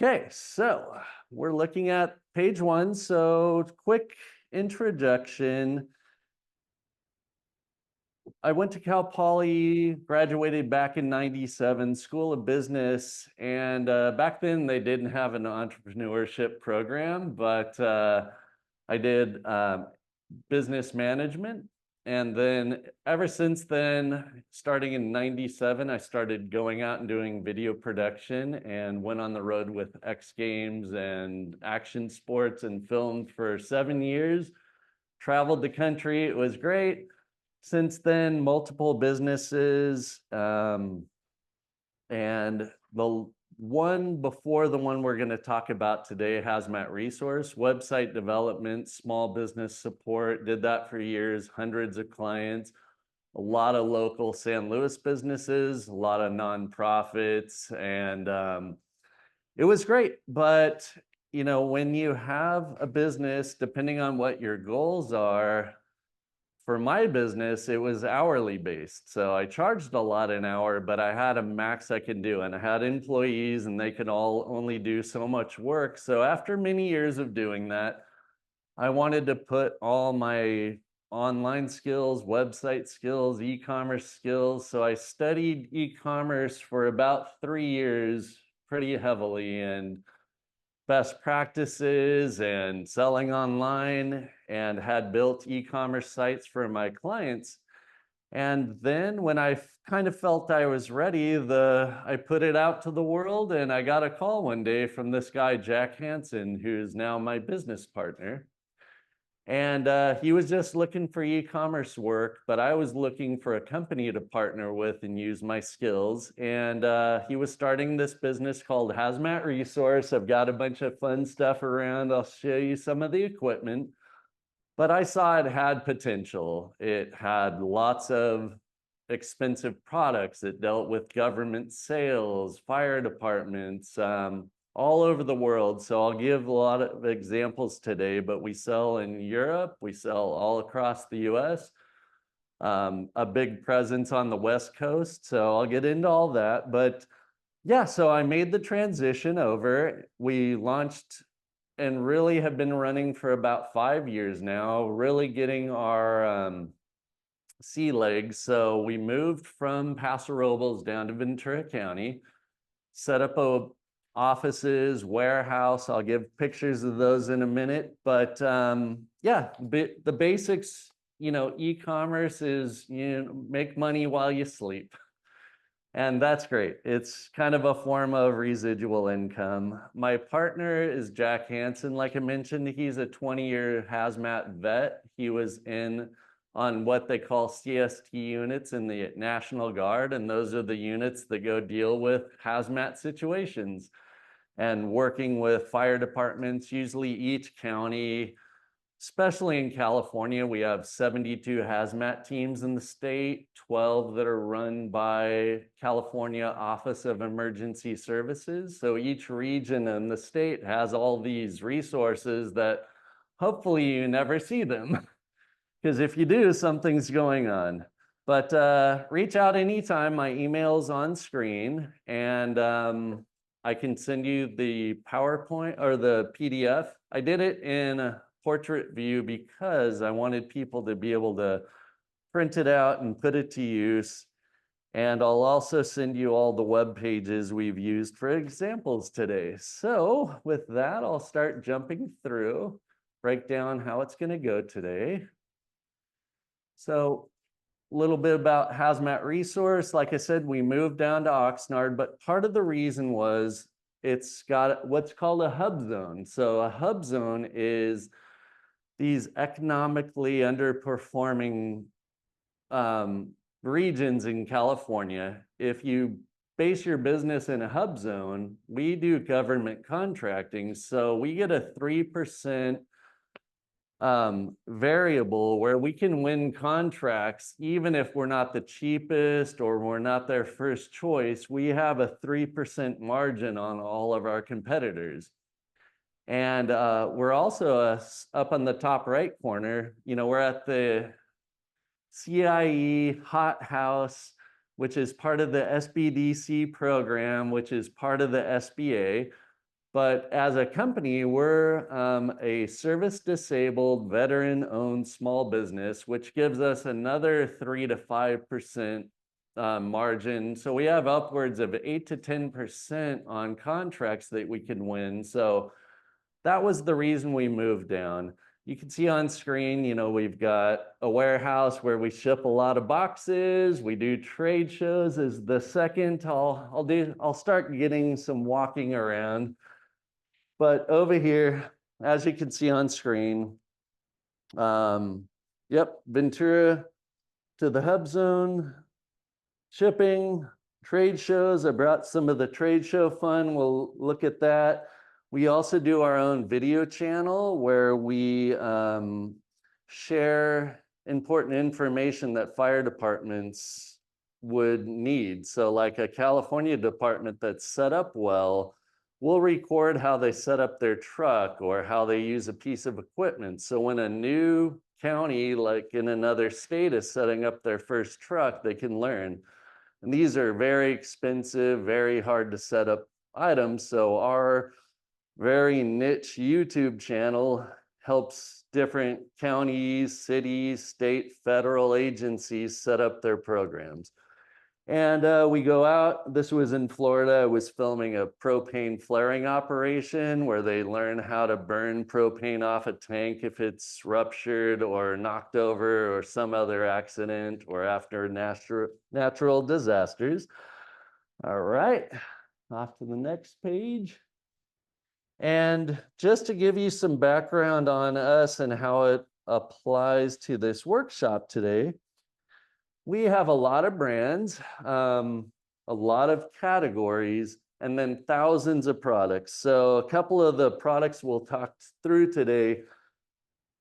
Okay, so we're looking at page one. So quick introduction. I went to Cal Poly, graduated back in '97, School of Business. And back then they didn't have an entrepreneurship program, but I did business management. And then ever since then, starting in '97, I started going out and doing video production and went on the road with X Games and action sports and filmed for 7 years, traveled the country. It was great. Since then, multiple businesses, and the one before the one we're going to talk about today, Hazmat Resource, website development, small business support, did that for years, hundreds of clients, a lot of local San Luis businesses, a lot of nonprofits, and it was great. But, you know, when you have a business, depending on what your goals are, for my business, it was hourly based. So I charged a lot an hour, but I had a max I could do. And I had employees and they could all only do so much work. So after many years of doing that, I wanted to put all my online skills, website skills, e-commerce skills. So I studied e-commerce for about 3 years pretty heavily, and best practices and selling online, and had built e-commerce sites for my clients. And then when I kind of felt I was ready, I put it out to the world, and I got a call one day from this guy, Jack Hansen, who's now my business partner. And he was just looking for e-commerce work, but I was looking for a company to partner with and use my skills. And he was starting this business called Hazmat Resource. I've got a bunch of fun stuff around. I'll show you some of the equipment. But I saw it had potential. It had lots of expensive products. It dealt with government sales, fire departments, all over the world. So I'll give a lot of examples today, but we sell in Europe, we sell all across the US, a big presence on the West Coast. So I'll get into all that. But yeah, so I made the transition over. We launched and really have been running for about 5 years now, really getting our sea legs. So we moved from Paso Robles down to Ventura County, set up offices, warehouse. I'll give pictures of those in a minute. But yeah, the basics, you know, e-commerce is, you know, make money while you sleep. And that's great. It's kind of a form of residual income. My partner is Jack Hansen. Like I mentioned, he's a 20-year hazmat vet. He was on what they call CST units in the National Guard, and those are the units that go deal with hazmat situations and working with fire departments, usually each county. Especially in California, we have 72 hazmat teams in the state, 12 that are run by California Office of Emergency Services. So each region in the state has all these resources that hopefully you never see them, because if you do, something's going on. But reach out anytime. My email's on screen, and I can send you the PowerPoint or the PDF. I did it in a portrait view because I wanted people to be able to print it out and put it to use. And I'll also send you all the web pages we've used for examples today. So with that, I'll start jumping through, break down how it's going to go today. So a little bit about Hazmat Resource. Like I said, we moved down to Oxnard, but part of the reason was it's got what's called a hub zone. So a hub zone is these economically underperforming regions in California. If you base your business in a hub zone, we do government contracting. So we get a 3% variable where we can win contracts even if we're not the cheapest or we're not their first choice. We have a 3% margin on all of our competitors. And we're also up on the top right corner, you know, we're at the CIE Hot House, which is part of the SBDC program, which is part of the SBA. But as a company, we're a service-disabled, veteran-owned small business, which gives us another 3 to 5% margin. So we have upwards of 8 to 10% on contracts that we can win. So that was the reason we moved down. You can see on screen, we've got a warehouse where we ship a lot of boxes. We do trade shows as the second. I'll start getting some walking around. But over here, as you can see on screen, Ventura to the hub zone, shipping, trade shows. I brought some of the trade show fun. We'll look at that. We also do our own video channel where we share important information that fire departments would need. So like a California department that's set up well, we'll record how they set up their truck or how they use a piece of equipment. So when a new county, like in another state, is setting up their first truck, they can learn. And these are very expensive, very hard to set up items. So our very niche YouTube channel helps different counties, cities, state, federal agencies set up their programs. And we go out. This was in Florida. I was filming a propane flaring operation where they learn how to burn propane off a tank if it's ruptured or knocked over or some other accident or after natural disasters. All right, off to the next page. And just to give you some background on us and how it applies to this workshop today, we have a lot of brands, a lot of categories, and then thousands of products. So a couple of the products we'll talk through today.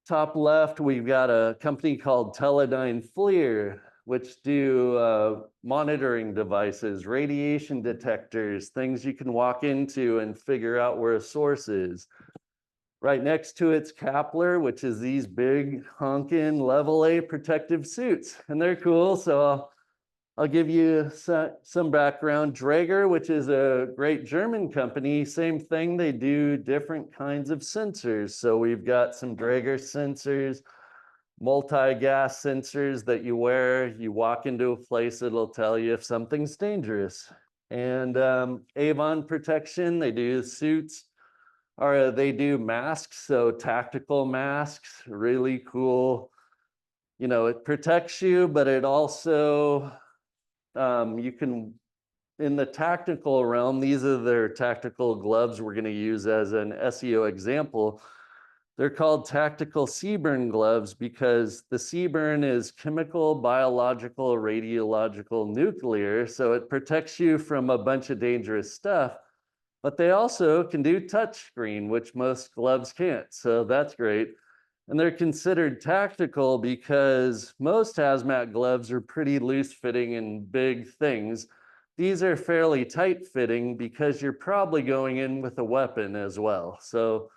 Top left, we've got a company called Teledyne FLIR, which do monitoring devices, radiation detectors, things you can walk into and figure out where a source is. Right next to it's Kapler, which is these big honkin' level A protective suits, and they're cool. So I'll give you some background. Draeger, which is a great German company, same thing. They do different kinds of sensors. So we've got some Draeger sensors, multi-gas sensors that you wear. You walk into a place, it'll tell you if something's dangerous. And Avon Protection, they do suits. Or they do masks, so tactical masks, really cool. It protects you, but it also, you can, in the tactical realm, these are their tactical gloves we're gonna use as an SEO example. They're called tactical CBRN gloves because the CBRN is chemical, biological, radiological, nuclear, so it protects you from a bunch of dangerous stuff. But they also can do touchscreen, which most gloves can't. So that's great. And they're considered tactical because most hazmat gloves are pretty loose fitting and big things. These are fairly tight fitting because you're probably going in with a weapon as well. So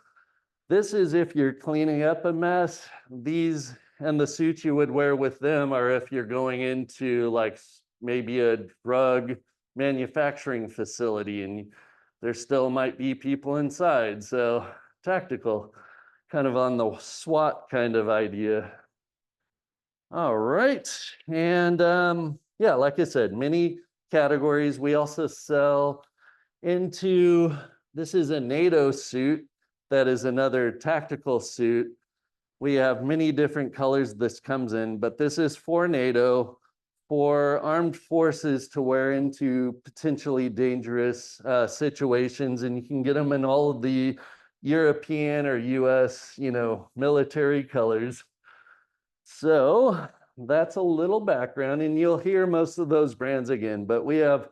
this is if you're cleaning up a mess. These and the suits you would wear with them are if you're going into like maybe a drug manufacturing facility and there still might be people inside. So tactical, kind of on the SWAT kind of idea. All right. And yeah, like I said, many categories. We also sell into, this is a NATO suit. That is another tactical suit. We have many different colors this comes in, but this is for NATO, for armed forces to wear into potentially dangerous situations, and you can get them in all of the European or US, military colors. So that's a little background, and you'll hear most of those brands again, but we have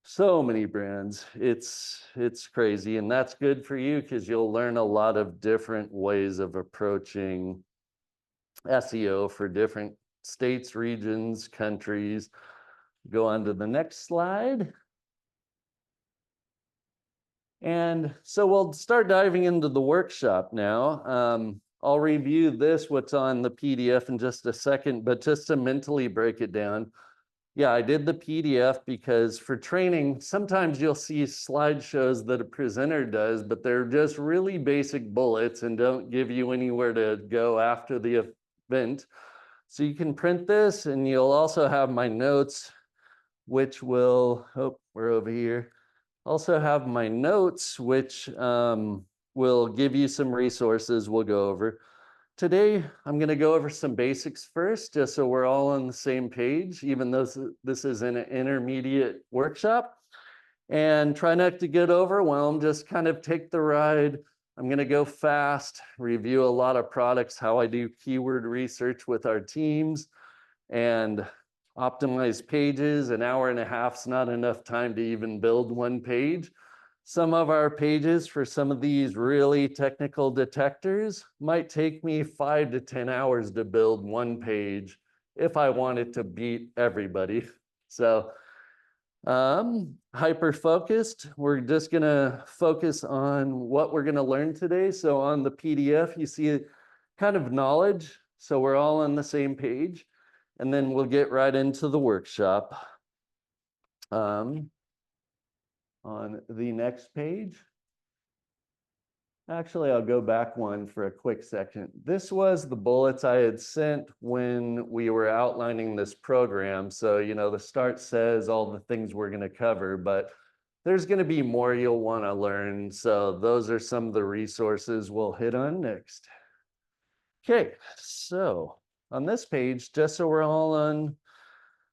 so many brands. It's crazy, and that's good for you because you'll learn a lot of different ways of approaching SEO for different states, regions, countries. Go on to the next slide. And so we'll start diving into the workshop now. I'll review what's on the PDF in just a second, but just to mentally break it down. Yeah, I did the PDF because for training, sometimes you'll see slideshows that a presenter does, but they're just really basic bullets and don't give you anywhere to go after the event. So you can print this, and you'll also have my notes, which will, oh, we're over here. Also have my notes, which will give you some resources we'll go over. Today, I'm going to go over some basics first, just so we're all on the same page, even though this is an intermediate workshop. And try not to get overwhelmed, just kind of take the ride. I'm going to go fast, review a lot of products, how I do keyword research with our teams, and optimize pages. An hour and a half is not enough time to even build one page. Some of our pages for some of these really technical detectors might take me 5 to 10 hours to build one page if I wanted to beat everybody. So hyper focused, we're just gonna focus on what we're gonna learn today. So on the PDF, you see kind of knowledge. So we're all on the same page, and then we'll get right into the workshop. On the next page, actually, I'll go back one for a quick second. This was the bullets I had sent when we were outlining this program. So, you know, the start says all the things we're going to cover, but there's going to be more you'll want to learn. So those are some of the resources we'll hit on next. Okay, so on this page, just so we're all on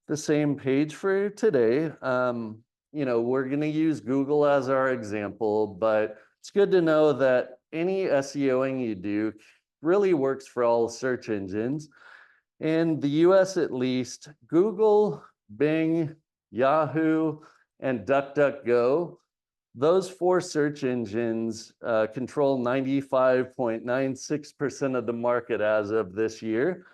the same page for today, you know, we're going to use Google as our example, but it's good to know that any SEOing you do really works for all search engines. In the US at least, Google, Bing, Yahoo, and DuckDuckGo, those 4 search engines control 95.96% of the market as of this year.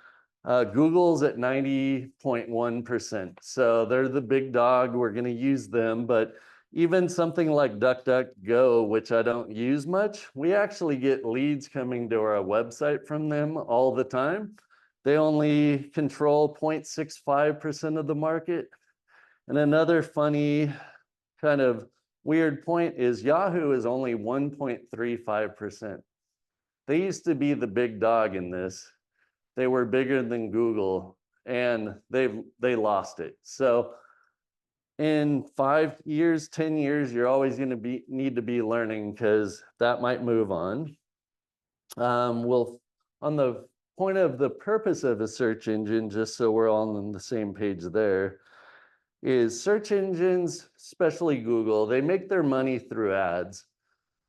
Google's at 90.1%. So they're the big dog. We're going to use them. But even something like DuckDuckGo, which I don't use much, we actually get leads coming to our website from them all the time. They only control 0.65% of the market. And another funny kind of weird point is Yahoo is only 1.35%. They used to be the big dog in this. They were bigger than Google, and they lost it. So in 5 years, 10 years, you're always going to need to be learning, because that might move on. We'll, on the point of the purpose of a search engine, just so we're all on the same page there, is search engines, especially Google, they make their money through ads.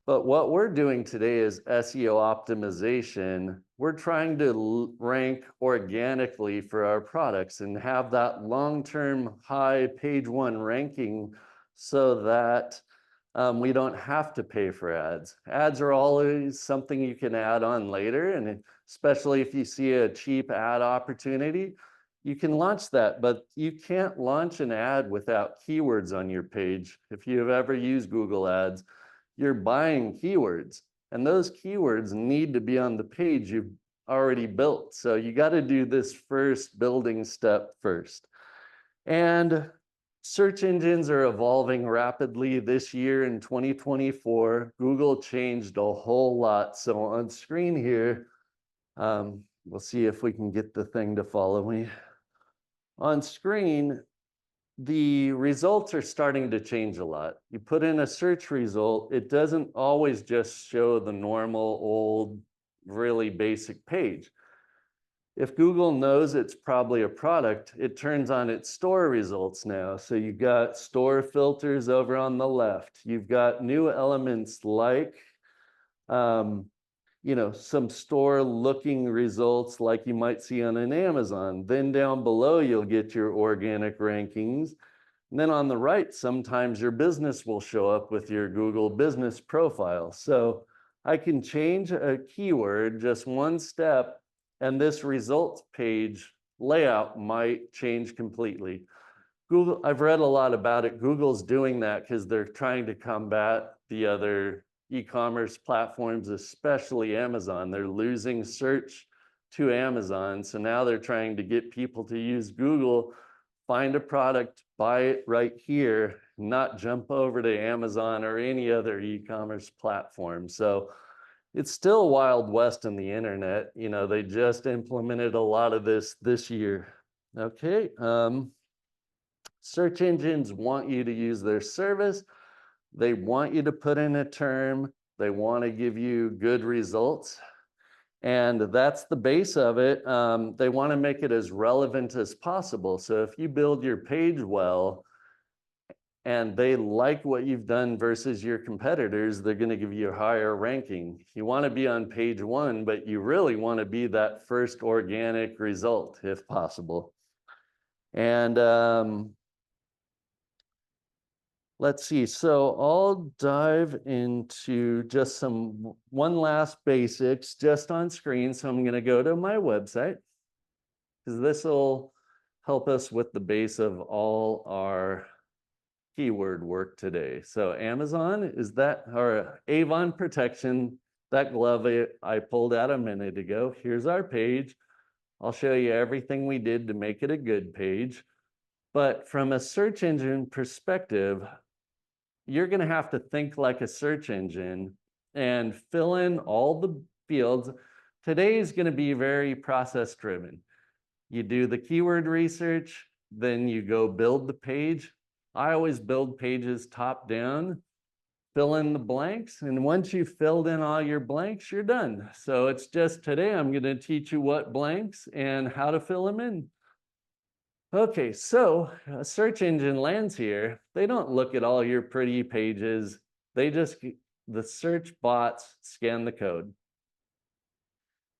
But what we're doing today is SEO optimization. We're trying to rank organically for our products and have that long-term high page 1 ranking, so that we don't have to pay for ads. Ads are always something you can add on later, and especially if you see a cheap ad opportunity, you can launch that, but you can't launch an ad without keywords on your page. If you've ever used Google Ads, you're buying keywords, and those keywords need to be on the page you've already built. So you got to do this first building step first. And search engines are evolving rapidly this year in 2024. Google changed a whole lot. So on screen here, we'll see if we can get the thing to follow me. On screen, the results are starting to change a lot. You put in a search result, it doesn't always just show the normal old, really basic page. If Google knows it's probably a product, it turns on its store results now. So you've got store filters over on the left. You've got new elements like, you know, some store looking results like you might see on an Amazon. Then down below, you'll get your organic rankings. And then on the right, sometimes your business will show up with your Google business profile. So I can change a keyword just one step, and this results page layout might change completely. Google, I've read a lot about it. Google's doing that because they're trying to combat the other e-commerce platforms, especially Amazon. They're losing search to Amazon. So now they're trying to get people to use Google find a product, buy it right here, not jump over to Amazon or any other e-commerce platform. So it's still Wild West in the internet. You know, they just implemented a lot of this year. Okay. Search engines want you to use their service. They want you to put in a term. They want to give you good results. And that's the base of it. They want to make it as relevant as possible. So if you build your page well and they like what you've done versus your competitors, they're going to give you a higher ranking. You want to be on page 1, but you really want to be that first organic result if possible. And let's see. So I'll dive into just one last basics just on screen. So I'm going to go to my website because this will help us with the base of all our keyword work today. So Amazon is that, or Avon Protection, that glove I pulled out a minute ago. Here's our page. I'll show you everything we did to make it a good page. But from a search engine perspective, you're going to have to think like a search engine and fill in all the fields. Today is going to be very process driven. You do the keyword research, then you go build the page. I always build pages top down, fill in the blanks, and once you've filled in all your blanks, you're done. So it's just today I'm going to teach you what blanks and how to fill them in. Okay, so a search engine lands here. They don't look at all your pretty pages. The search bots scan the code.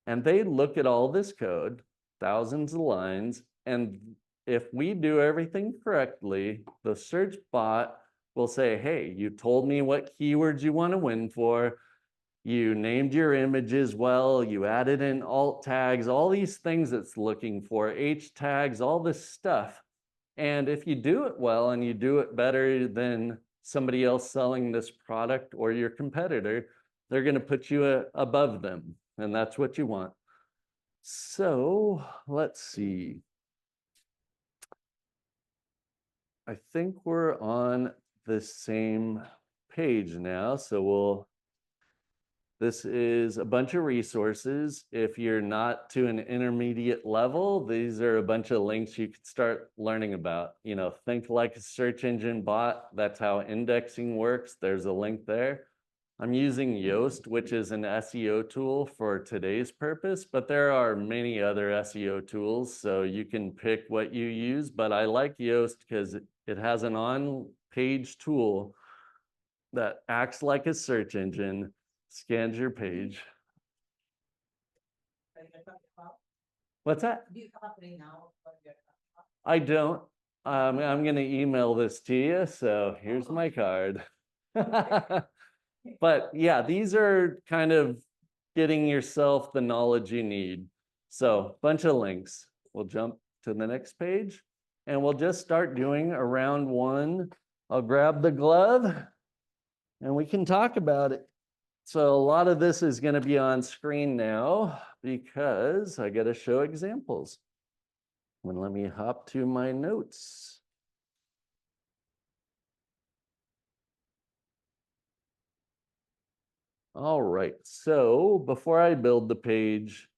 And they look at all this code, thousands of lines, and if we do everything correctly, the search bot will say, hey, you told me what keywords you want to win for. You named your images well, you added in alt tags, all these things it's looking for, H tags, all this stuff. And if you do it well and you do it better than somebody else selling this product or your competitor, they're going to put you above them. And that's what you want. So let's see. I think we're on the same page now. So this is a bunch of resources. If you're not to an intermediate level, these are a bunch of links you could start learning about. You know, think like a search engine bot. That's how indexing works. There's a link there. I'm using Yoast, which is an SEO tool for today's purpose, but there are many other SEO tools, so you can pick what you use. But I like Yoast because it has an on-page tool that acts like a search engine, scans your page. What's that? Do you have a name now? I don't. I'm going to email this to you. So here's my card. But yeah, these are kind of getting yourself the knowledge you need. So bunch of links. We'll jump to the next page and we'll just start doing a round one. I'll grab the glove and we can talk about it. So a lot of this is going to be on screen now because I got to show examples. And let me hop to my notes. All right, so before I build the page,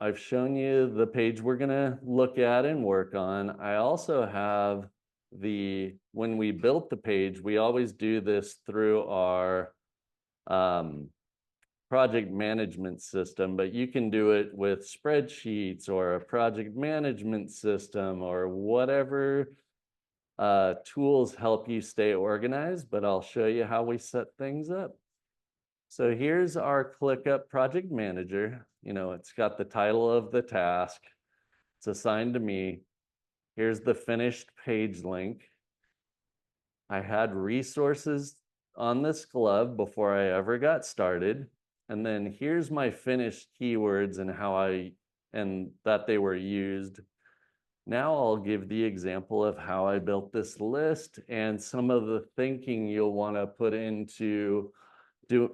I've shown you the page we're going to look at and work on. I also have when we built the page, we always do this through our project management system, but you can do it with spreadsheets or a project management system or whatever tools help you stay organized, but I'll show you how we set things up. So here's our ClickUp project manager. You know, it's got the title of the task. It's assigned to me. Here's the finished page link. I had resources on this glove before I ever got started. And then here's my finished keywords and that they were used. Now I'll give the example of how I built this list and some of the thinking you'll want to put into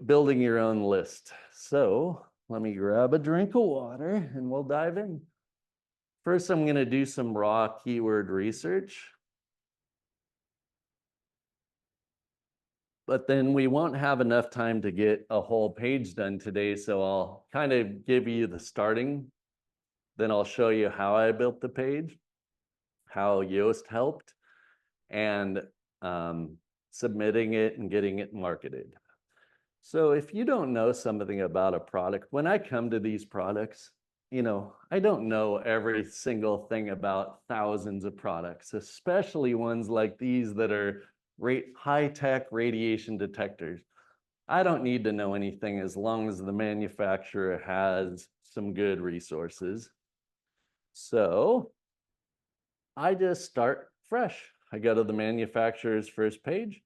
building your own list. So let me grab a drink of water and we'll dive in. First, I'm going to do some raw keyword research. But then we won't have enough time to get a whole page done today, so I'll kind of give you the starting. Then I'll show you how I built the page, how Yoast helped, and submitting it and getting it marketed. So if you don't know something about a product, when I come to these products, I don't know every single thing about thousands of products, especially ones like these that are high-tech radiation detectors. I don't need to know anything as long as the manufacturer has some good resources. So I just start fresh. I go to the manufacturer's first page.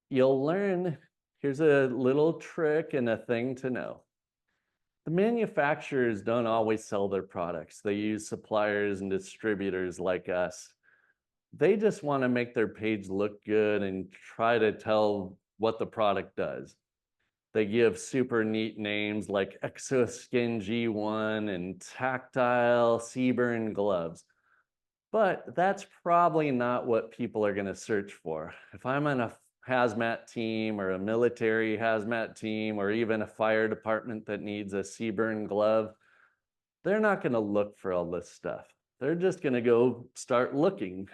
You'll learn, here's a little trick and a thing to know. The manufacturers don't always sell their products. They use suppliers and distributors like us. They just want to make their page look good and try to tell what the product does. They give super neat names like Exoskin G1 and Tactile Seaburn gloves. But that's probably not what people are going to search for. If I'm on a hazmat team or a military hazmat team or even a fire department that needs a Seaburn glove, they're not going to look for all this stuff. They're just going to go start looking.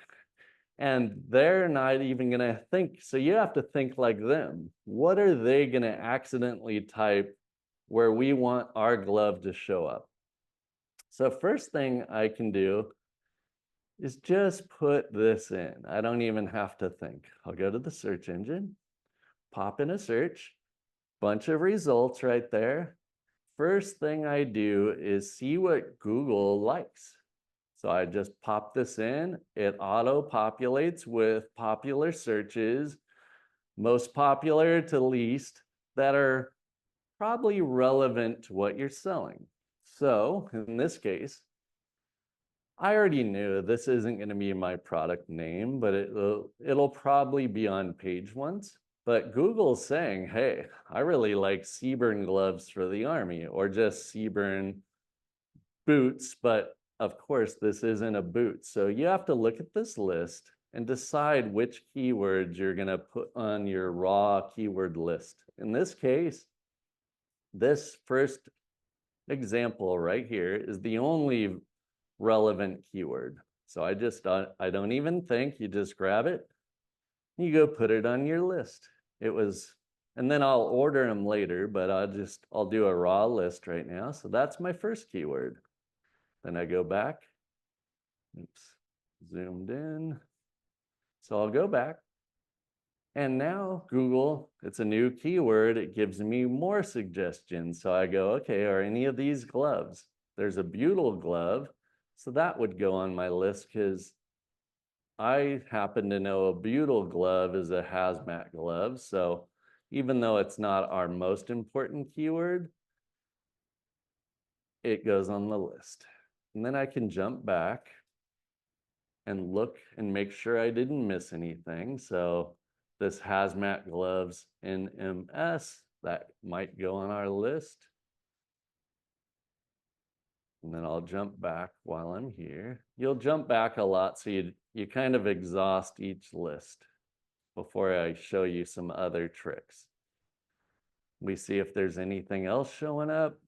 And they're not even going to think. So you have to think like them. What are they going to accidentally type where we want our glove to show up? So first thing I can do is just put this in. I don't even have to think. I'll go to the search engine, pop in a search, bunch of results right there. First thing I do is see what Google likes. So I just pop this in, it auto-populates with popular searches, most popular to least, that are probably relevant to what you're selling. So in this case, I already knew this isn't going to be my product name, but it'll probably be on page once. But Google's saying, hey, I really like Seaburn gloves for the Army, or just Seaburn boots, but of course, this isn't a boot. So you have to look at this list and decide which keywords you're going to put on your raw keyword list. In this case, this first example right here is the only relevant keyword. So I don't even think, you just grab it, you go put it on your list. And then I'll order them later, but I'll do a raw list right now. So that's my first keyword. Then I go back, oops, zoomed in. So I'll go back. And now Google, it's a new keyword. It gives me more suggestions. So I go, okay, are any of these gloves? There's a butyl glove. So that would go on my list because I happen to know a butyl glove is a hazmat glove. So even though it's not our most important keyword, it goes on the list. And then I can jump back and look and make sure I didn't miss anything. So this hazmat gloves NMS, that might go on our list. And then I'll jump back while I'm here. You'll jump back a lot so you kind of exhaust each list before I show you some other tricks. We see if there's anything else showing up.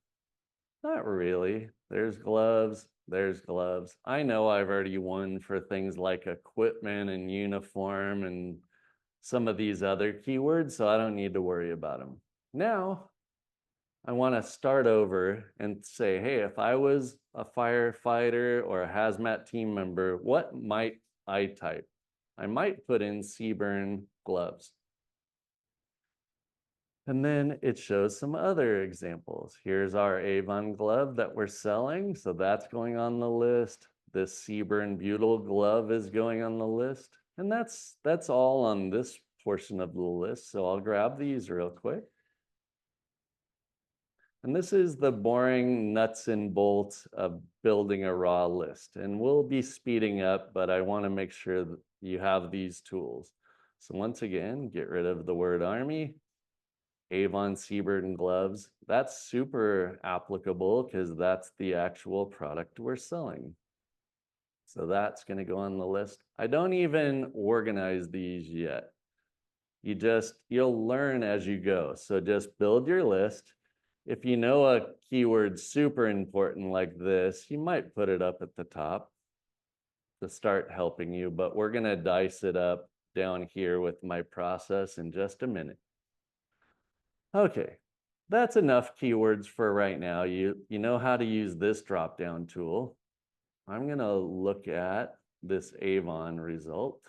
Not really. There's gloves. There's gloves. I know I've already won for things like equipment and uniform and some of these other keywords, so I don't need to worry about them. Now, I want to start over and say, hey, if I was a firefighter or a hazmat team member, what might I type? I might put in Seaburn gloves. And then it shows some other examples. Here's our Avon glove that we're selling. So that's going on the list. This Seaburn butyl glove is going on the list. And that's all on this portion of the list. So I'll grab these real quick. And this is the boring nuts and bolts of building a raw list. And we'll be speeding up, but I want to make sure that you have these tools. So once again, get rid of the word Army. Avon Seabird gloves. That's super applicable because that's the actual product we're selling. So that's going to go on the list. I don't even organize these yet. You'll learn as you go. So just build your list. If you know a keyword's super important like this, you might put it up at the top to start helping you, but we're going to dice it up down here with my process in just a minute. Okay, that's enough keywords for right now. You know how to use this drop-down tool. I'm going to look at this Avon result.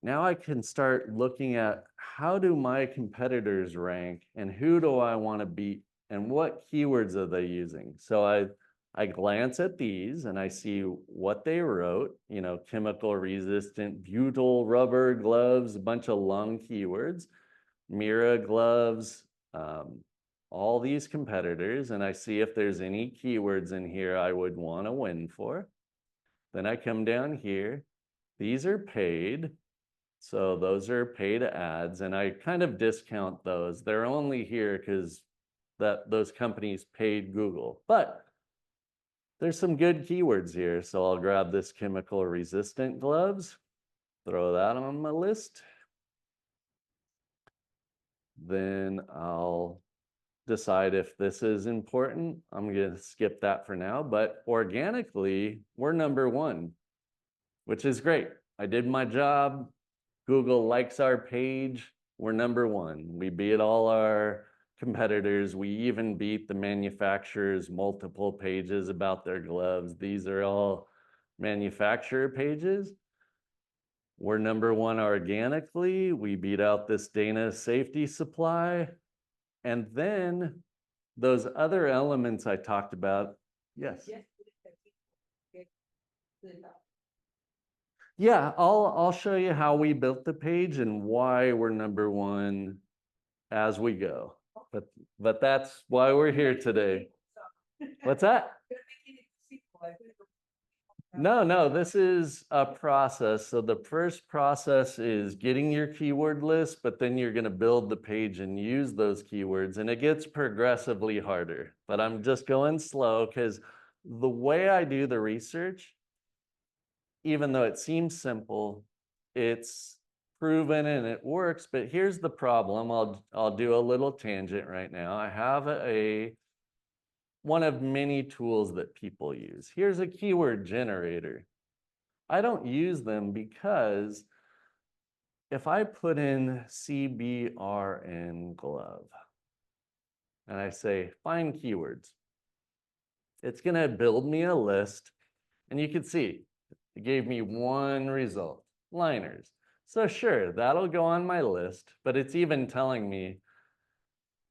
Now I can start looking at how do my competitors rank and who do I want to beat and what keywords are they using? So I glance at these and I see what they wrote, chemical resistant, butyl rubber gloves, a bunch of long keywords, Mira gloves, all these competitors, and I see if there's any keywords in here I would want to win for. Then I come down here. These are paid. So those are paid ads, and I kind of discount those. They're only here because those companies paid Google. But there's some good keywords here. So I'll grab this chemical resistant gloves, throw that on my list. Then I'll decide if this is important. I'm going to skip that for now, but organically, we're #1, which is great. I did my job. Google likes our page. We're #1. We beat all our competitors. We even beat the manufacturers' multiple pages about their gloves. These are all manufacturer pages. We're #1 organically. We beat out this Dana safety supply. And then those other elements I talked about, yes. Yeah, I'll show you how we built the page and why we're #1 as we go. But that's why we're here today. What's that? No, this is a process. So the first process is getting your keyword list, but then you're going to build the page and use those keywords, and it gets progressively harder. But I'm just going slow because the way I do the research, even though it seems simple, it's proven and it works. But here's the problem. I'll do a little tangent right now. I have one of many tools that people use. Here's a keyword generator. I don't use them because if I put in CBRN glove and I say find keywords, it's going to build me a list, and you can see it gave me one result, liners. So sure, that'll go on my list, but it's even telling me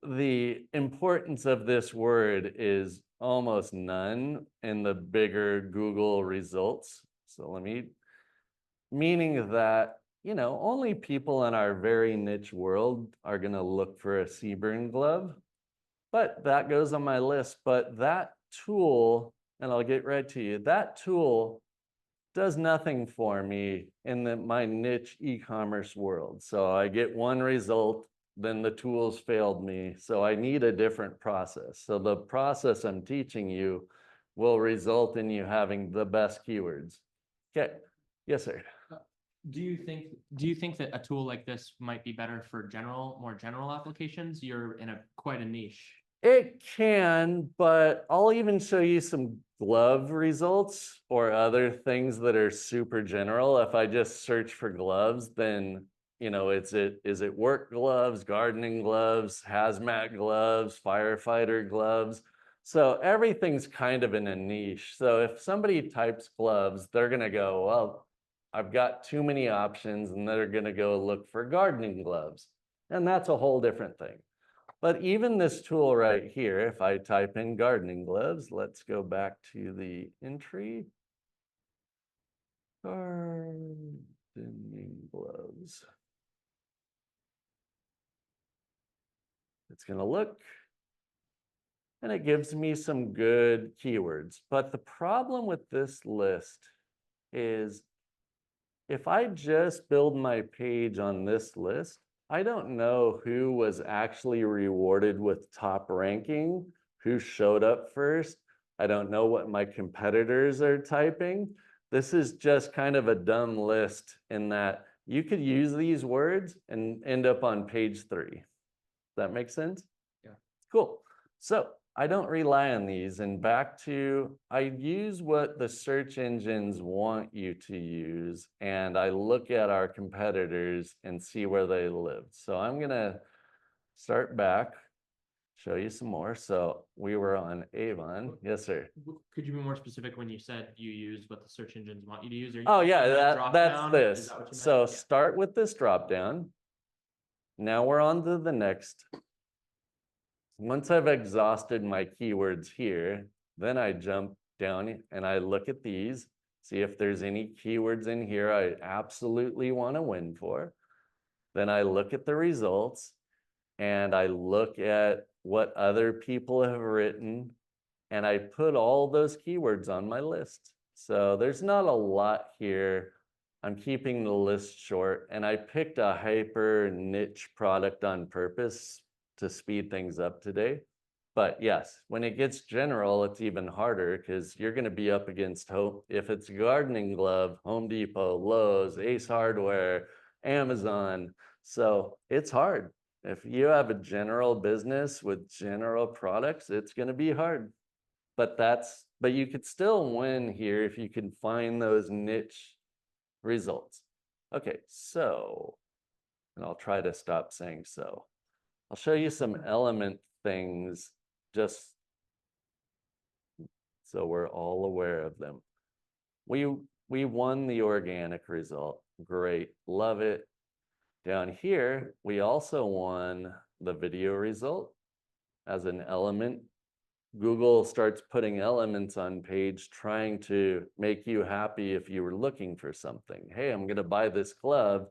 the importance of this word is almost none in the bigger Google results. So meaning that, only people in our very niche world are going to look for a Seaburn glove, but that goes on my list. But that tool, and I'll get right to you, that tool does nothing for me in my niche e-commerce world. So I get one result, then the tools failed me. So I need a different process. So the process I'm teaching you will result in you having the best keywords. Okay. Yes, sir. Do you think that a tool like this might be better for more general applications? You're in quite a niche. It can, but I'll even show you some glove results or other things that are super general. If I just search for gloves, then is it work gloves, gardening gloves, hazmat gloves, firefighter gloves? So everything's kind of in a niche. So if somebody types gloves, they're going to go, well, I've got too many options, and they're going to go look for gardening gloves. And that's a whole different thing. But even this tool right here, if I type in gardening gloves, let's go back to the entry. Gardening gloves. It's going to look, and it gives me some good keywords. But the problem with this list is if I just build my page on this list, I don't know who was actually rewarded with top ranking, who showed up first. I don't know what my competitors are typing. This is just kind of a dumb list in that you could use these words and end up on page 3. Does that make sense? Yeah. Cool. So I don't rely on these. And back to, I use what the search engines want you to use. And I look at our competitors and see where they live. So I'm going to start back, show you some more. So we were on Avon. Yes, sir. Could you be more specific when you said you use what the search engines want you to use? Oh, yeah, is that that's drop-down? this. Is that what you meant? So Yeah. start with this drop down. Now we're on to the next. Once I've exhausted my keywords here, then I jump down and I look at these, see if there's any keywords in here I absolutely want to win for. Then I look at the results and I look at what other people have written and I put all those keywords on my list. So there's not a lot here. I'm keeping the list short and I picked a hyper niche product on purpose to speed things up today. But yes, when it gets general, it's even harder because you're going to be up against if it's gardening glove, Home Depot, Lowe's, Ace Hardware, Amazon. So it's hard. If you have a general business with general products, it's going to be hard. But you could still win here if you can find those niche results. Okay, so, and I'll try to stop saying so. I'll show you some element things just so we're all aware of them. We won the organic result. Great, love it. Down here, we also won the video result as an element. Google starts putting elements on page trying to make you happy if you were looking for something. Hey, I'm going to buy this glove.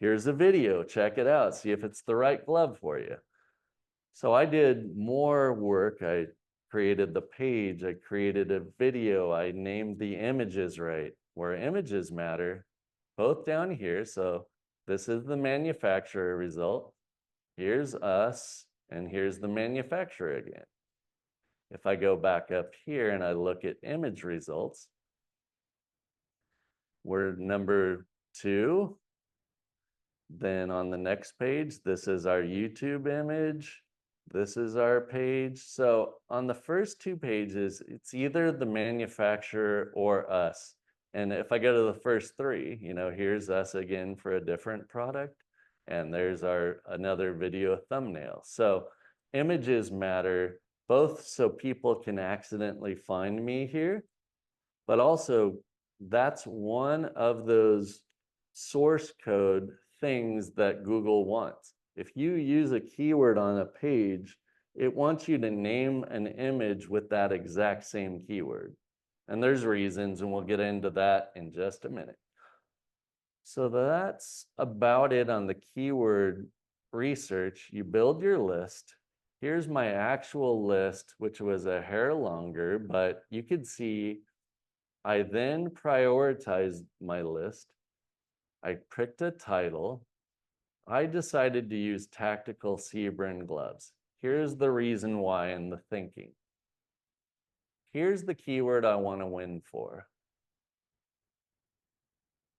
Here's a video. Check it out. See if it's the right glove for you. So I did more work. I created the page. I created a video. I named the images right where images matter, both down here. So this is the manufacturer result. Here's us, and here's the manufacturer again. If I go back up here and I look at image results, we're number 2. Then on the next page, this is our YouTube image. This is our page. So on the first 2 pages, it's either the manufacturer or us. And if I go to the first 3, here's us again for a different product. And there's another video thumbnail. So images matter both so people can accidentally find me here, but also that's one of those source code things that Google wants. If you use a keyword on a page, it wants you to name an image with that exact same keyword. And there's reasons, and we'll get into that in just a minute. So that's about it on the keyword research. You build your list. Here's my actual list, which was a hair longer, but you could see I then prioritized my list. I picked a title. I decided to use tactical Sebring gloves. Here's the reason why and the thinking. Here's the keyword I want to win for.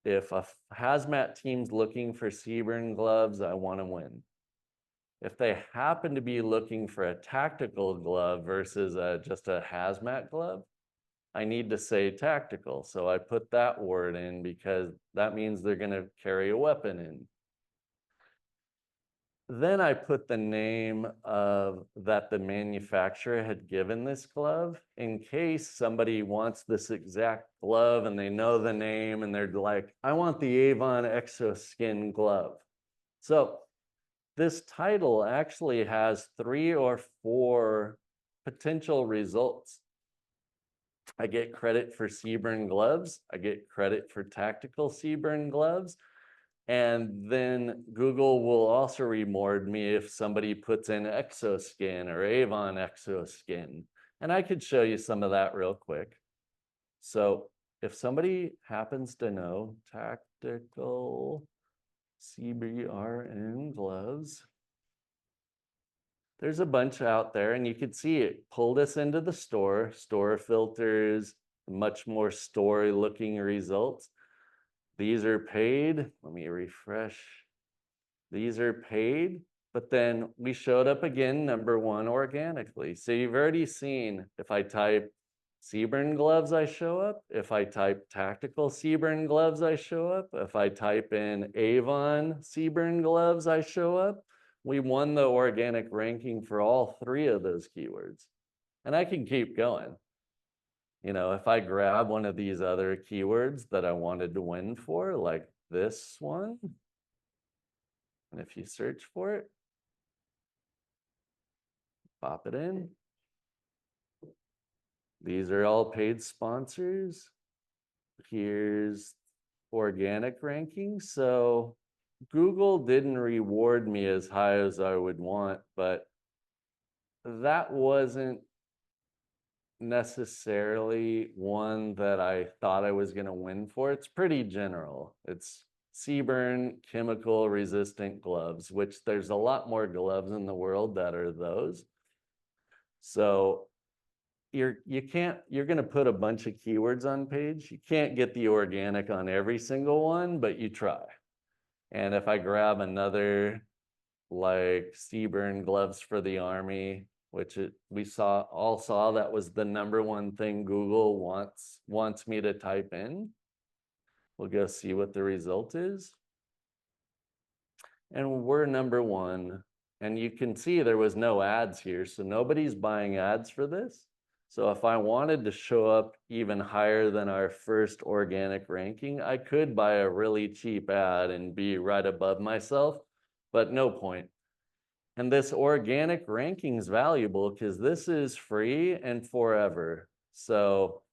If a hazmat team's looking for Sebring gloves, I want to win. If they happen to be looking for a tactical glove versus just a hazmat glove, I need to say tactical. So I put that word in because that means they're going to carry a weapon in. Then I put the name of that the manufacturer had given this glove in case somebody wants this exact glove and they know the name and they're like, I want the Avon Exoskin glove. So this title actually has 3 or 4 potential results. I get credit for Sebring gloves. I get credit for tactical Sebring gloves. And then Google will also reward me if somebody puts in Exoskin or Avon Exoskin. And I could show you some of that real quick. So if somebody happens to know tactical CBRN gloves. There's a bunch out there, and you could see it pulled us into the store filters, much more story looking results. These are paid. Let me refresh. These are paid, but then we showed up again, #1 organically. So you've already seen if I type Seaburn gloves, I show up. If I type tactical Seaburn gloves, I show up. If I type in Avon Seaburn gloves, I show up. We won the organic ranking for all 3 of those keywords. And I can keep going. You know, if I grab one of these other keywords that I wanted to win for, like this one, and if you search for it, pop it in. These are all paid sponsors. Here's organic ranking. So Google didn't reward me as high as I would want, but that wasn't necessarily one that I thought I was going to win for. It's pretty general. It's Seaburn chemical resistant gloves, which there's a lot more gloves in the world that are those. So you're going to put a bunch of keywords on page. You can't get the organic on every single one, but you try. And if I grab another like Seaburn gloves for the Army, which we all saw that was the #1 thing Google wants me to type in. We'll go see what the result is. And we're #1. And you can see there was no ads here, so nobody's buying ads for this. So if I wanted to show up even higher than our first organic ranking, I could buy a really cheap ad and be right above myself, but no point. And this organic ranking is valuable because this is free and forever. So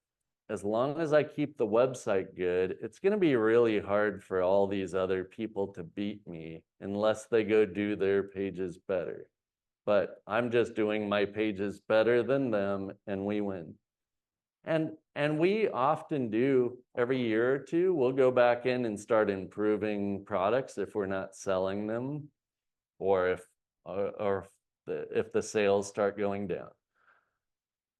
as long as I keep the website good, it's going to be really hard for all these other people to beat me unless they go do their pages better. But I'm just doing my pages better than them, and we win. And we often do every year or two, we'll go back in and start improving products if we're not selling them, or if the sales start going down.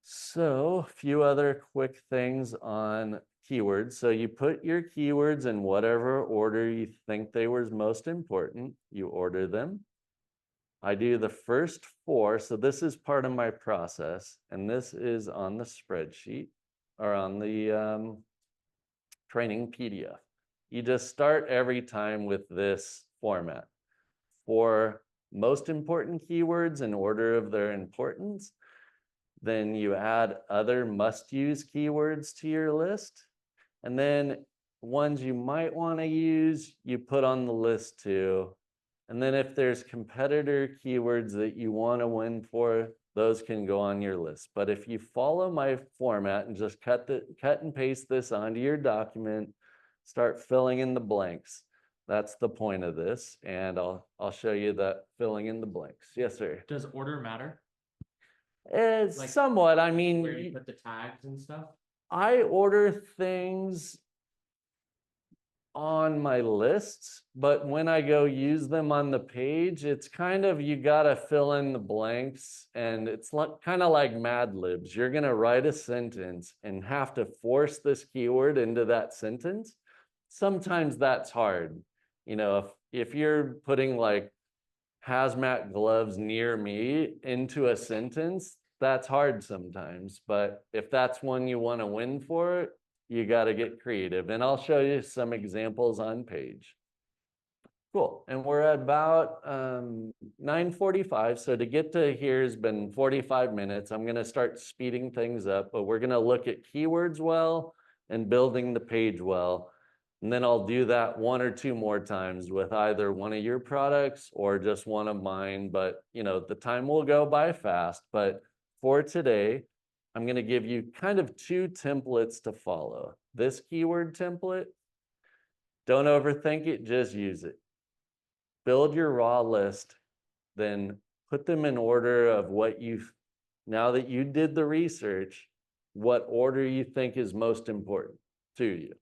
So a few other quick things on keywords. So you put your keywords in whatever order you think they were most important. You order them. I do the first 4. So this is part of my process. And this is on the spreadsheet or on the training PDF. You just start every time with this format. For most important keywords in order of their importance, then you add other must-use keywords to your list. And then ones you might want to use, you put on the list too. And then if there's competitor keywords that you want to win for, those can go on your list. But if you follow my format and just cut and paste this onto your document, start filling in the blanks. That's the point of this. And I'll show you that filling in the blanks. Yes, sir. Does order matter? It's Like, somewhat. I mean, where you put the tags and stuff? I order things on my lists, but when I go use them on the page, it's kind of, you gotta fill in the blanks, and it's like kind of like Mad Libs. You're gonna write a sentence and have to force this keyword into that sentence. Sometimes that's hard. You know, if you're putting like hazmat gloves near me into a sentence, that's hard sometimes. But if that's one you want to win for, you got to get creative. And I'll show you some examples on page. Cool. And we're at about 9:45. So to get to here has been 45 minutes. I'm going to start speeding things up, but we're going to look at keywords well and building the page well. And then I'll do that 1 or 2 more times with either one of your products or just one of mine. But, you know, the time will go by fast. But for today, I'm going to give you kind of 2 templates to follow. This keyword template, don't overthink it, just use it. Build your raw list, then put them in order of what now that you did the research, what order you think is most important to you.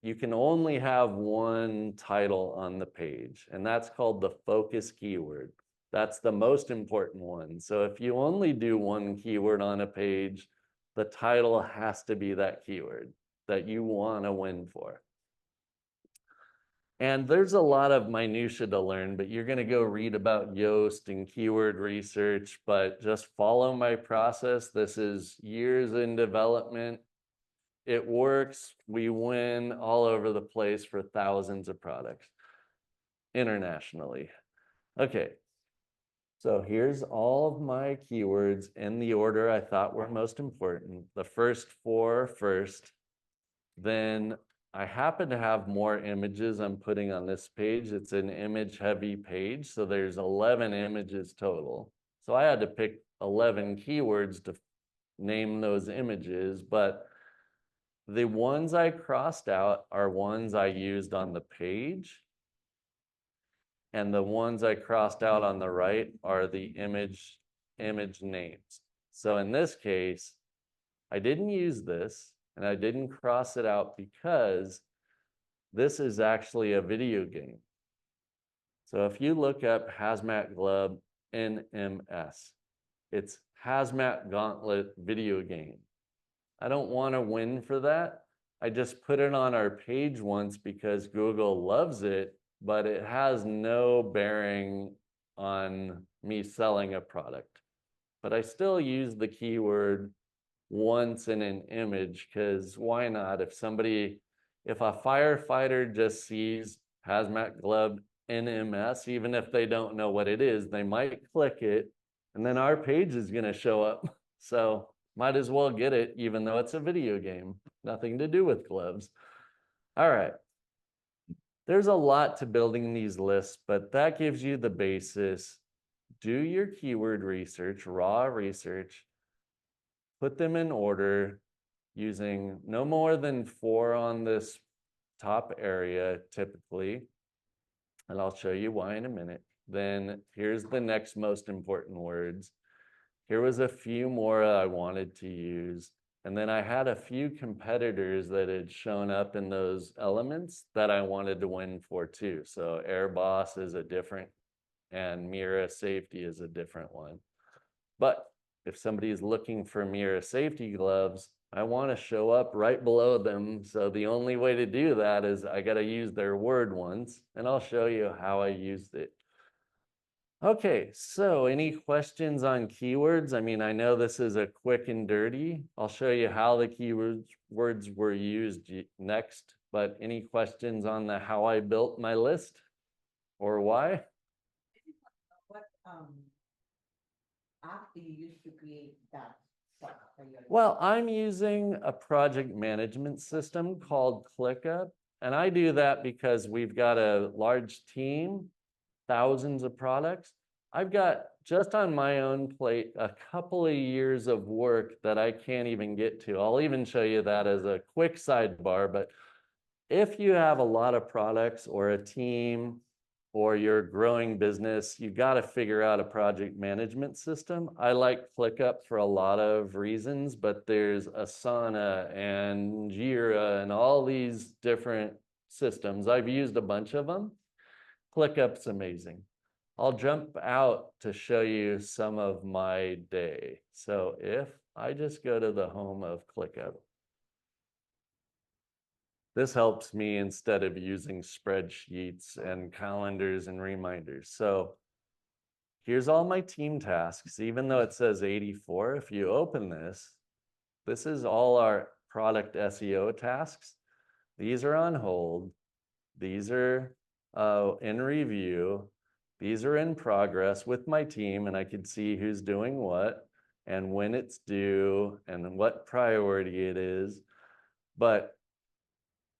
you can only have one title on the page, and that's called the focus keyword. That's the most important one. So if you only do one keyword on a page, the title has to be that keyword that you want to win for. And there's a lot of minutia to learn, but you're going to go read about Yoast and keyword research, but just follow my process. This is years in development. It works. We win all over the place for thousands of products internationally. Okay. So here's all of my keywords in the order I thought were most important. The first 4 first. Then I happen to have more images I'm putting on this page. It's an image heavy page. So there's 11 images total. So I had to pick 11 keywords to name those images, but the ones I crossed out are ones I used on the page. And the ones I crossed out on the right are the image names. So in this case, I didn't use this and I didn't cross it out because this is actually a video game. So if you look up Hazmat Glove NMS, it's Hazmat Gauntlet video game. I don't want to win for that. I just put it on our page once because Google loves it, but it has no bearing on me selling a product. But I still use the keyword once in an image because why not? If a firefighter just sees hazmat glove NMS, even if they don't know what it is, they might click it and then our page is going to show up. So might as well get it, even though it's a video game. Nothing to do with gloves. All right. There's a lot to building these lists, but that gives you the basis. Do your keyword research, raw research, put them in order using no more than 4 on this top area typically. And I'll show you why in a minute. Then here's the next most important words. Here was a few more I wanted to use. And then I had a few competitors that had shown up in those elements that I wanted to win for too. So AirBoss is a different, and Mira Safety is a different one. But if somebody is looking for Mira safety gloves, I want to show up right below them. So the only way to do that is I got to use their word once, and I'll show you how I used it. Okay, so any questions on keywords? I mean, I know this is a quick and dirty. I'll show you how the keywords were used next, but any questions on how I built my list or why? What app do you use to create that stuff for your? Well, I'm using a project management system called ClickUp, and I do that because we've got a large team, thousands of products. I've got just on my own plate a couple of years of work that I can't even get to. I'll even show you that as a quick sidebar, but if you have a lot of products or a team or your growing business, you got to figure out a project management system. I like ClickUp for a lot of reasons, but there's Asana and Jira and all these different systems. I've used a bunch of them. ClickUp's amazing. I'll jump out to show you some of my day. So if I just go to the home of ClickUp, this helps me instead of using spreadsheets and calendars and reminders. So here's all my team tasks. Even though it says 84, if you open this, this is all our product SEO tasks. These are on hold. These are in review. These are in progress with my team, and I can see who's doing what and when it's due and what priority it is. But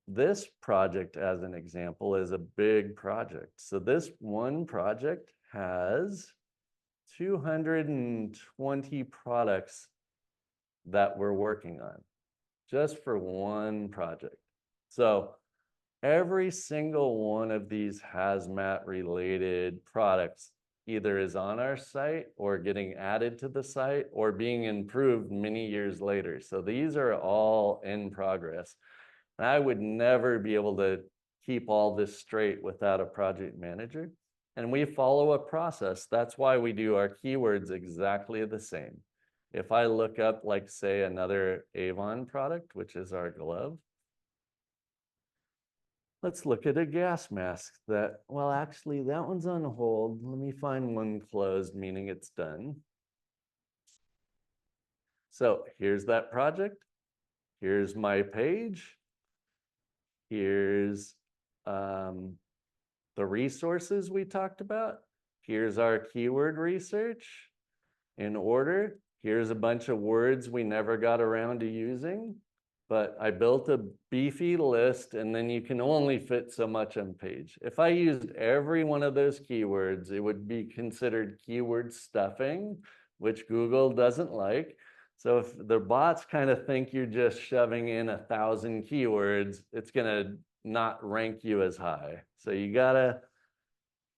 this project, as an example, is a big project. So this one project has 220 products that we're working on just for one project. So every single one of these hazmat related products either is on our site or getting added to the site or being improved many years later. So these are all in progress. I would never be able to keep all this straight without a project manager. And we follow a process. That's why we do our keywords exactly the same. If I look up, like, say, another Avon product, which is our glove, let's look at a gas mask that, well, actually, that one's on hold. Let me find one closed, meaning it's done. So here's that project. Here's my page. Here's the resources we talked about. Here's our keyword research in order. Here's a bunch of words we never got around to using, but I built a beefy list, and then you can only fit so much on page. If I used every one of those keywords, it would be considered keyword stuffing, which Google doesn't like. So if the bots kind of think you're just shoving in 1,000 keywords, it's gonna not rank you as high. So you gotta,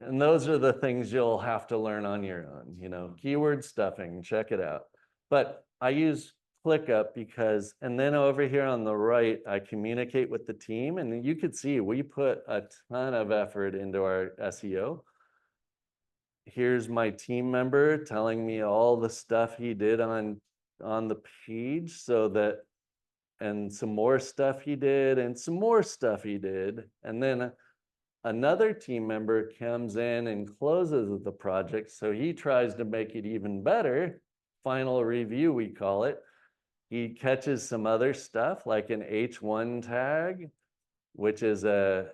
and those are the things you'll have to learn on your own, you know, keyword stuffing, check it out. But I use ClickUp because, and then over here on the right, I communicate with the team, and you could see we put a ton of effort into our SEO. Here's my team member telling me all the stuff he did on the page, so that, and some more stuff he did, and some more stuff he did. And then another team member comes in and closes the project, so he tries to make it even better. Final review, we call it. He catches some other stuff like an H1 tag, which is a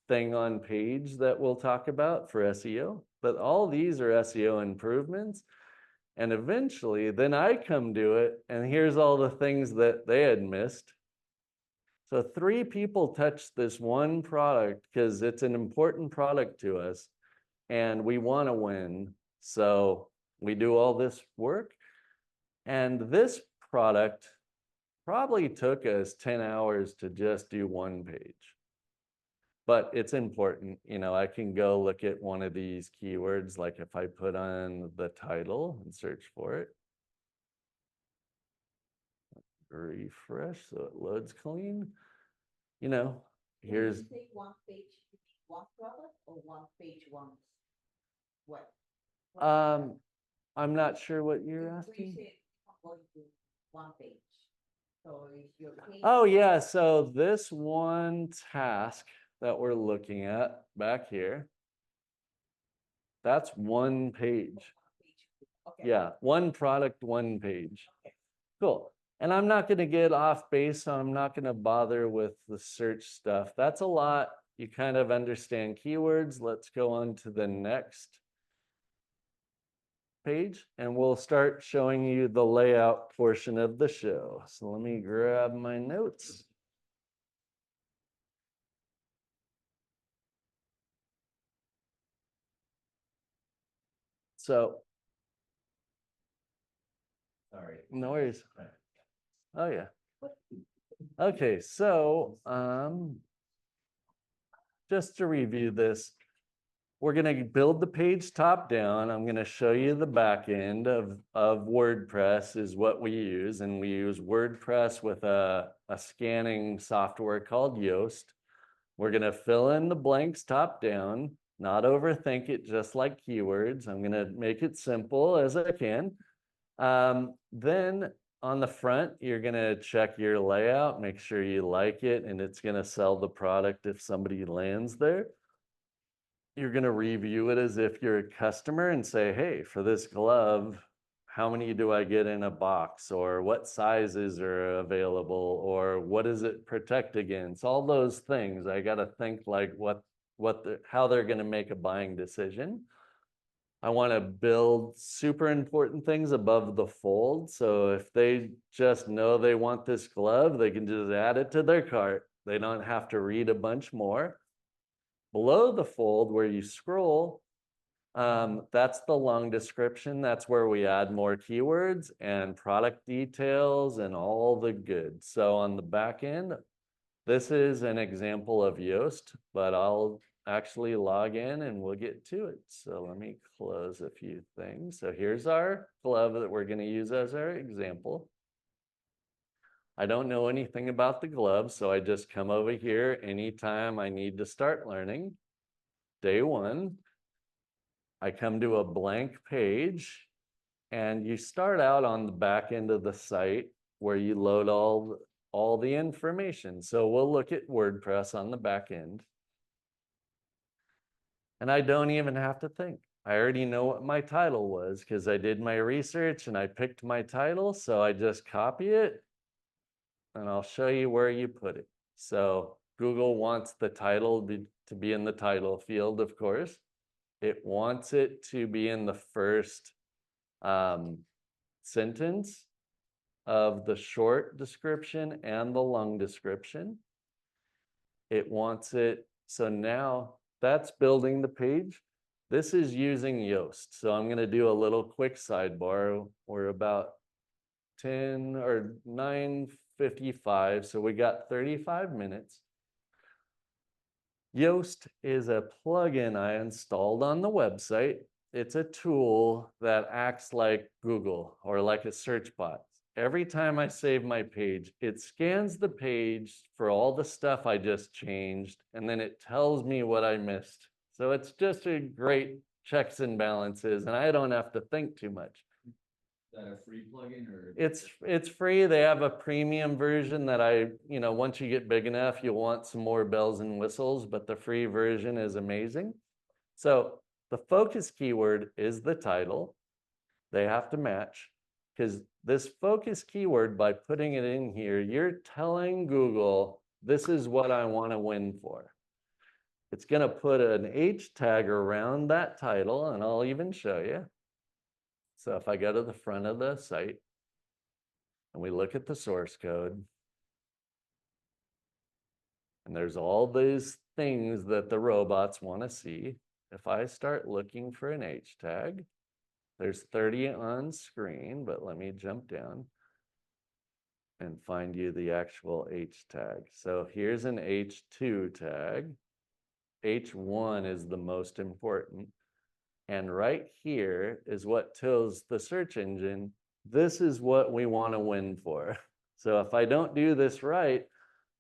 thing on page that we'll talk about for SEO. But all these are SEO improvements. And eventually, then I come do it, and here's all the things that they had missed. So 3 people touched this one product because it's an important product to us, and we want to win. So we do all this work. And this product probably took us 10 hours to just do one page. But it's important, you know, I can go look at one of these keywords, like if I put on the title and search for it. Refresh so it loads clean. You know, here's. When you say one page, you mean one product or one page, one what? I'm not sure what you're You asking. said I'm going to one page. So is your page? Oh yeah, so this one task that we're looking at back here, that's one page. Okay. Yeah, one product, one page. Okay. Cool. And I'm not going to get off base, so I'm not going to bother with the search stuff. That's a lot. You kind of understand keywords. Let's go on to the next page, and we'll start showing you the layout portion of the show. So let me grab my notes. So, sorry, no worries. Oh yeah. Okay, so just to review this, we're going to build the page top down. I'm going to show you the back end of WordPress is what we use. And we use WordPress with a scanning software called Yoast. We're going to fill in the blanks top down, not overthink it, just like keywords. I'm going to make it simple as I can. Then on the front, you're going to check your layout, make sure you like it, and it's going to sell the product if somebody lands there. You're going to review it as if you're a customer and say, hey, for this glove, how many do I get in a box? Or what sizes are available? Or what does it protect against? All those things. I got to think like how they're going to make a buying decision. I want to build super important things above the fold. So if they just know they want this glove, they can just add it to their cart. They don't have to read a bunch more. Below the fold where you scroll, that's the long description. That's where we add more keywords and product details and all the goods. So on the back end, this is an example of Yoast, but I'll actually log in and we'll get to it. So let me close a few things. So here's our glove that we're going to use as our example. I don't know anything about the gloves, so I just come over here anytime I need to start learning. Day one, I come to a blank page, and you start out on the back end of the site where you load all the information. So we'll look at WordPress on the back end. And I don't even have to think. I already know what my title was because I did my research and I picked my title. So I just copy it and I'll show you where you put it. So Google wants the title to be in the title field, of course. It wants it to be in the first sentence of the short description and the long description. It wants it, so now that's building the page. This is using Yoast. So I'm going to do a little quick sidebar. We're about 10 or 9:55, so we got 35 minutes. Yoast is a plugin I installed on the website. It's a tool that acts like Google or like a search bot. Every time I save my page, it scans the page for all the stuff I just changed, and then it tells me what I missed. So it's just a great checks and balances, and I don't have to think too much. Is that a free plugin or? It's free. They have a premium version that once you get big enough, you'll want some more bells and whistles, but the free version is amazing. So the focus keyword is the title. They have to match, because this focus keyword, by putting it in here, you're telling Google, this is what I want to win for. It's going to put an H tag around that title, and I'll even show you. So if I go to the front of the site and we look at the source code, and there's all these things that the robots want to see. If I start looking for an H tag, there's 30 on screen, but let me jump down and find you the actual H tag. So here's an H2 tag. H1 is the most important. And right here is what tells the search engine, this is what we want to win for. So if I don't do this right,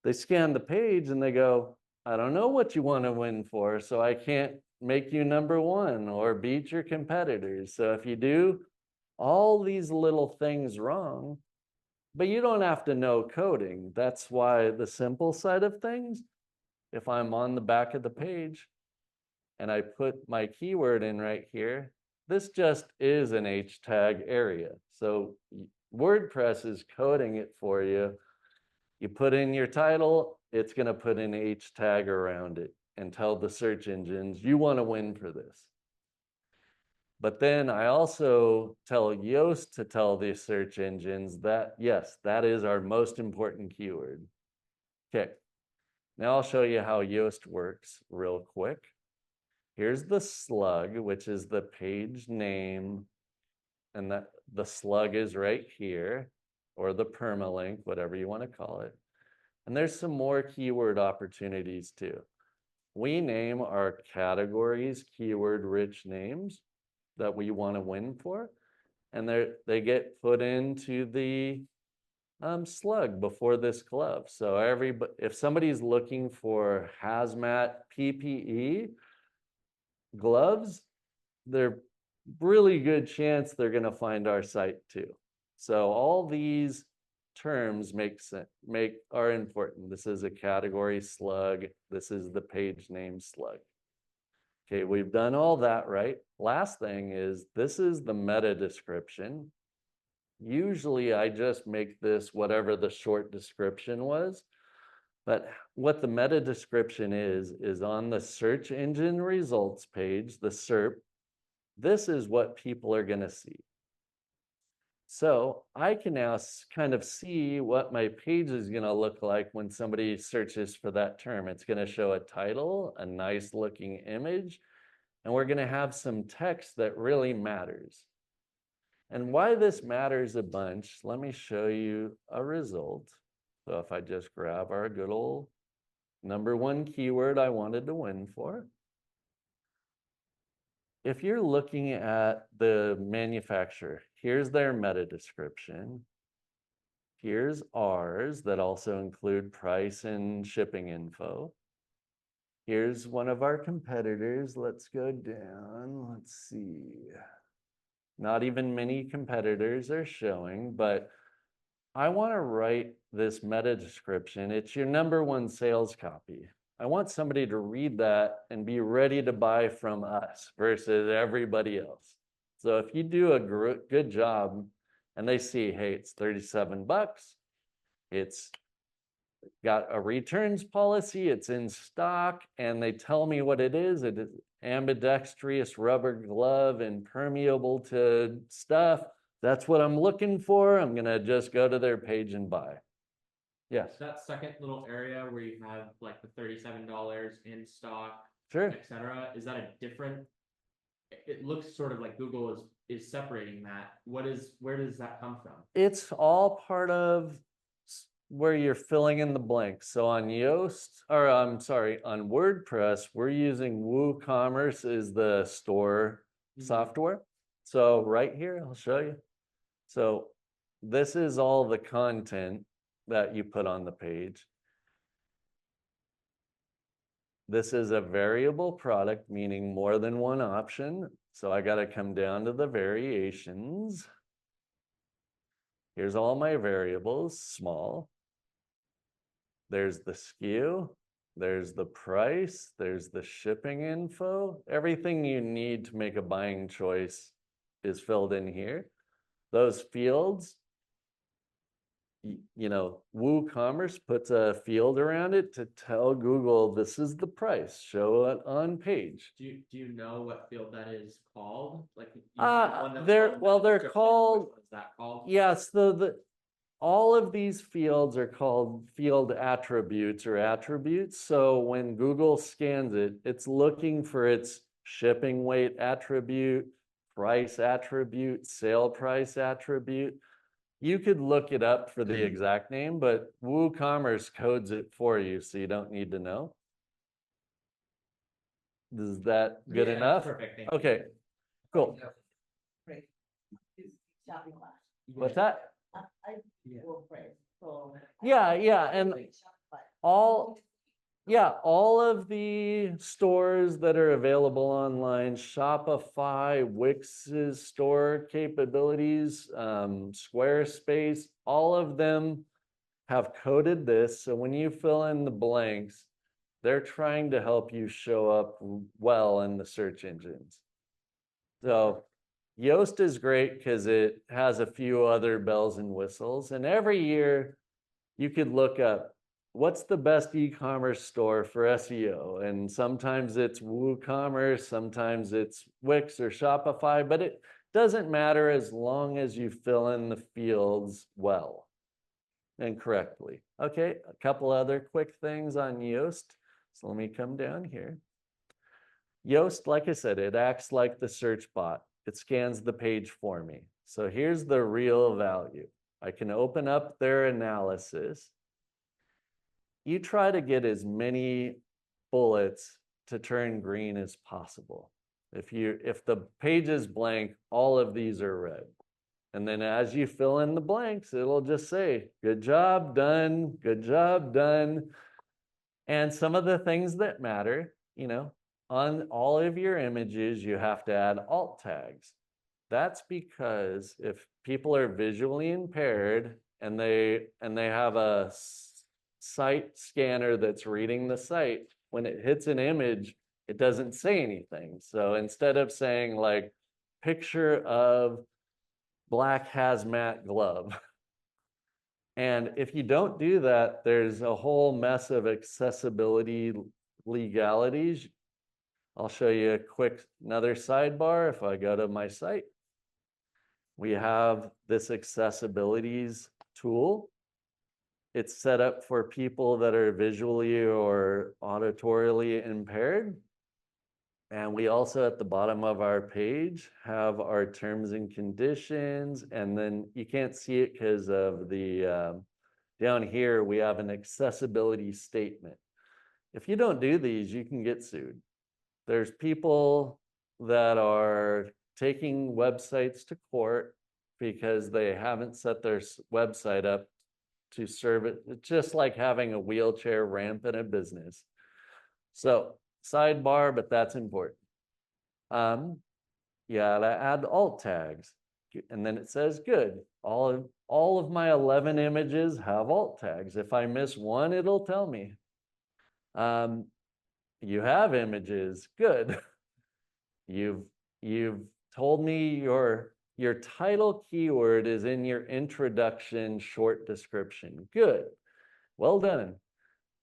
they scan the page and they go, I don't know what you want to win for, so I can't make you number one or beat your competitors. So if you do all these little things wrong, but you don't have to know coding. That's why the simple side of things, if I'm on the back of the page and I put my keyword in right here, this just is an H tag area. So WordPress is coding it for you. You put in your title, it's going to put an H tag around it and tell the search engines, you want to win for this. But then I also tell Yoast to tell the search engines that, yes, that is our most important keyword. Okay, now I'll show you how Yoast works real quick. Here's the slug, which is the page name, and that the slug is right here, or the permalink, whatever you want to call it. And there's some more keyword opportunities too. We name our categories keyword-rich names that we want to win for, and they get put into the slug before this glove. So if somebody's looking for hazmat PPE gloves, they're really good chance they're going to find our site too. So all these terms are important. This is a category slug. This is the page name slug. Okay, we've done all that, right? Last thing is, this is the meta description. Usually I just make this whatever the short description was, but what the meta description is on the search engine results page, the SERP, this is what people are going to see. So I can now kind of see what my page is going to look like when somebody searches for that term. It's going to show a title, a nice looking image, and we're going to have some text that really matters. And why this matters a bunch, let me show you a result. So if I just grab our good old #1 keyword I wanted to win for. If you're looking at the manufacturer, here's their meta description. Here's ours that also include price and shipping info. Here's one of our competitors. Let's go down. Let's see. Not even many competitors are showing, but I want to write this meta description. It's your number one sales copy. I want somebody to read that and be ready to buy from us versus everybody else. So if you do a good job and they see, hey, it's 37 bucks, it's got a returns policy, it's in stock, and they tell me what it is ambidextrous rubber glove, impermeable to stuff. That's what I'm looking for. I'm gonna just go to their page and buy. Yes, That second little area where you have like the $37 in stock, sure. etc. Is that a different? It looks sort of like Google is separating that. Where does that come from? It's all part of where you're filling in the blanks. So on Yoast, or I'm sorry, on WordPress, we're using WooCommerce as the store software. So right here, I'll show you. So this is all the content that you put on the page. This is a variable product, meaning more than one option. So I got to come down to the variations. Here's all my variables, small. There's the SKU, there's the price, there's the shipping info. Everything you need to make a buying choice is filled in here. Those fields, you know, WooCommerce puts a field around it to tell Google this is the price, show it on page. Do you know what field that is called? Like They're called, Which one is that called? yes, all of these fields are called field attributes or attributes. So when Google scans it, it's looking for its shipping weight attribute, price attribute, sale price attribute. You could look it up for the exact name, but WooCommerce codes it for you, so you don't need to know. Is that good Yeah, enough? perfect, thank you. Okay, cool. Great. Shopping last. What's that? I work for it, so. Yeah, and all of the stores that are available online, Shopify, Wix's store capabilities, Squarespace, all of them have coded this. So when you fill in the blanks, they're trying to help you show up well in the search engines. So Yoast is great because it has a few other bells and whistles. And every year you could look up what's the best e-commerce store for SEO. And sometimes it's WooCommerce, sometimes it's Wix or Shopify, but it doesn't matter as long as you fill in the fields well and correctly. Okay, a couple other quick things on Yoast. So let me come down here. Yoast, like I said, it acts like the search bot. It scans the page for me. So here's the real value. I can open up their analysis. You try to get as many bullets to turn green as possible. If the page is blank, all of these are red. And then as you fill in the blanks, it'll just say, good job done, good job done. And some of the things that matter, you know, on all of your images, you have to add alt tags. That's because if people are visually impaired and they have a site scanner that's reading the site, when it hits an image, it doesn't say anything. So instead of saying like picture of black hazmat glove, and if you don't do that, there's a whole mess of accessibility legalities. I'll show you a quick another sidebar. If I go to my site, we have this accessibilities tool. It's set up for people that are visually or auditorily impaired. And we also at the bottom of our page have our terms and conditions. And then you can't see it because of the, down here, we have an accessibility statement. If you don't do these, you can get sued. There's people that are taking websites to court because they haven't set their website up to serve it. It's just like having a wheelchair ramp in a business. So sidebar, but that's important. You gotta add alt tags. And then it says, good, all of my 11 images have alt tags. If I miss one, it'll tell me. You have images, good. You've told me your title keyword is in your introduction short description, good. Well done.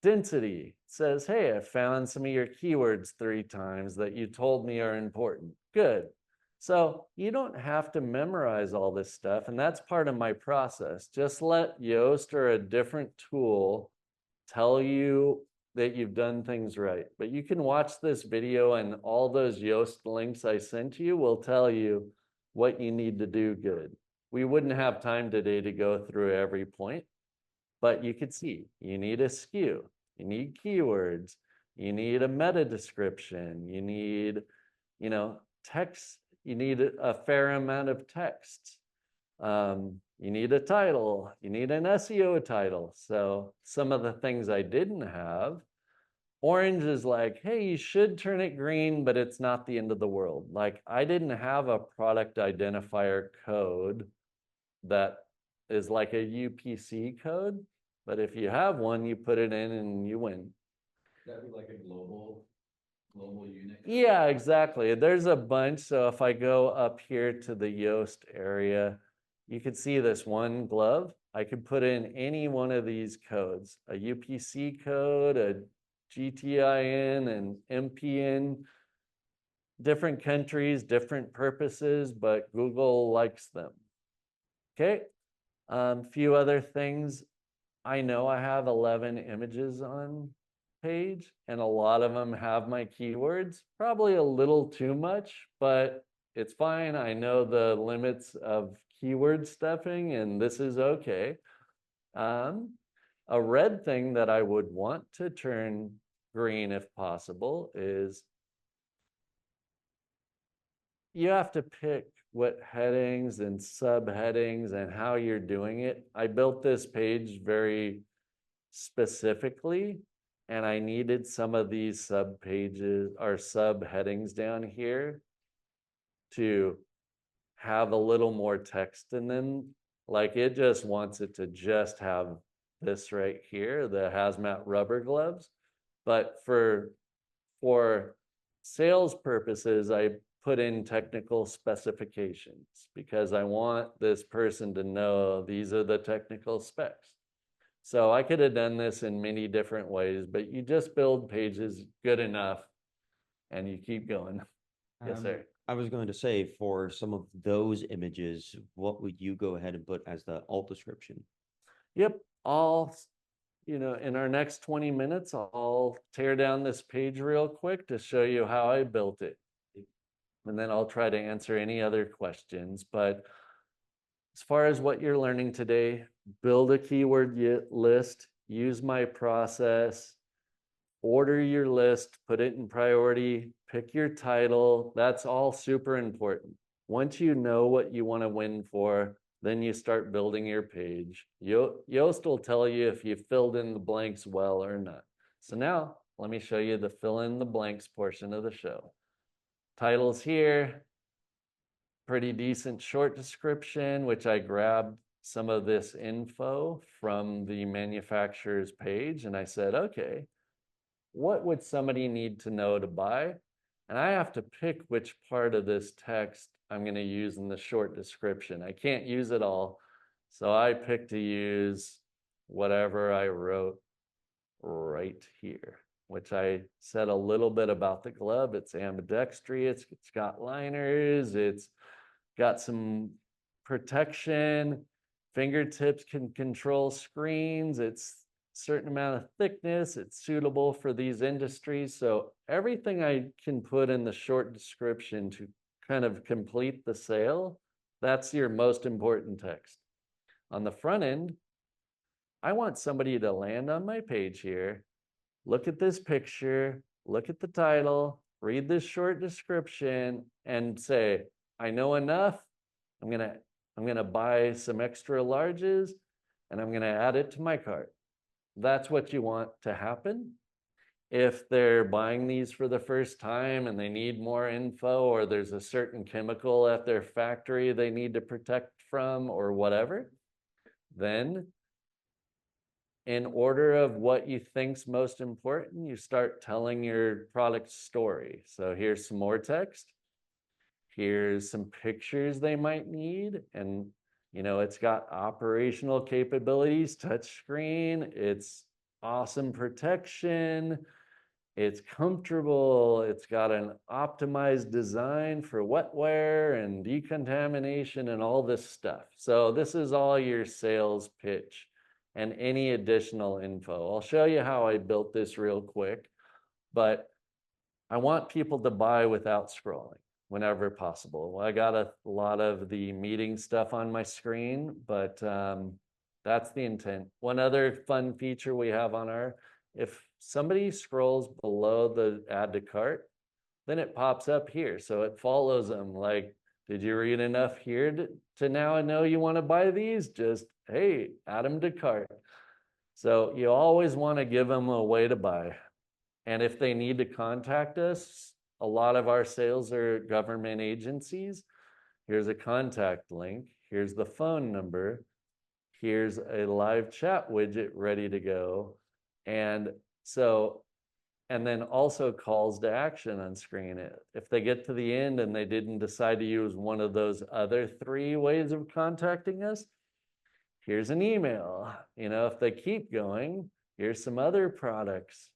Density says, hey, I found some of your keywords 3 times that you told me are important, good. So you don't have to memorize all this stuff, and that's part of my process. Just let Yoast or a different tool tell you that you've done things right. But you can watch this video, and all those Yoast links I sent you will tell you what you need to do good. We wouldn't have time today to go through every point, but you could see you need a SKU, you need keywords, you need a meta description, you need, text. You need a fair amount of text. You need a title. You need an SEO title. So some of the things I didn't have. Orange is like, hey, you should turn it green, but it's not the end of the world. Like, I didn't have a product identifier code that is like a UPC code, but if you have one, you put it in and you win. That'd be like a global unit. Yeah, exactly. There's a bunch. So if I go up here to the Yoast area, you can see this one glove. I could put in any one of these codes, a UPC code, a GTIN, and MPN, different countries, different purposes, but Google likes them. Okay. Few other things. I know I have 11 images on page, and a lot of them have my keywords, probably a little too much, but it's fine. I know the limits of keyword stuffing, and this is okay. A red thing that I would want to turn green if possible is you have to pick what headings and subheadings and how you're doing it. I built this page very specifically, and I needed some of these subpages or subheadings down here to have a little more text in them. Like, it just wants it to just have this right here, the hazmat rubber gloves. But for sales purposes, I put in technical specifications because I want this person to know these are the technical specs. So I could have done this in many different ways, but you just build pages good enough and you keep going. Yes, sir. I was going to say, for some of those images, what would you go ahead and put as the alt description? Yep. In our next 20 minutes, I'll tear down this page real quick to show you how I built it. And then I'll try to answer any other questions. But as far as what you're learning today, build a keyword list, use my process, order your list, put it in priority, pick your title. That's all super important. Once you know what you want to win for, then you start building your page. Yoast will tell you if you filled in the blanks well or not. So now let me show you the fill in the blanks portion of the show. Titles here, pretty decent short description, which I grabbed some of this info from the manufacturer's page. And I said, okay, what would somebody need to know to buy? And I have to pick which part of this text I'm going to use in the short description. I can't use it all. So I picked to use whatever I wrote right here, which I said a little bit about the glove. It's ambidextrous, it's got liners, it's got some protection, fingertips can control screens, it's certain amount of thickness, it's suitable for these industries. So everything I can put in the short description to kind of complete the sale, that's your most important text. On the front end, I want somebody to land on my page here, look at this picture, look at the title, read this short description, and say, I know enough. I'm gonna buy some extra larges, and I'm going to add it to my cart. That's what you want to happen. If they're buying these for the first time and they need more info, or there's a certain chemical at their factory they need to protect from or whatever, then in order of what you think's most important, you start telling your product story. So here's some more text. Here's some pictures they might need. And, you know, it's got operational capabilities, touchscreen, it's awesome protection, it's comfortable, it's got an optimized design for wetware and decontamination and all this stuff. So this is all your sales pitch and any additional info. I'll show you how I built this real quick, but I want people to buy without scrolling whenever possible. I got a lot of the meeting stuff on my screen, but that's the intent. One other fun feature we have on our, if somebody scrolls below the add to cart, then it pops up here. So it follows them like, did you read enough here to now know you want to buy these? Just, hey, add them to cart. So you always want to give them a way to buy. And if they need to contact us, a lot of our sales are government agencies. Here's a contact link. Here's the phone number. Here's a live chat widget ready to go. And so, and then also calls to action on screen. If they get to the end and they didn't decide to use one of those other 3 ways of contacting us, here's an email. You know, if they keep going, here's some other products.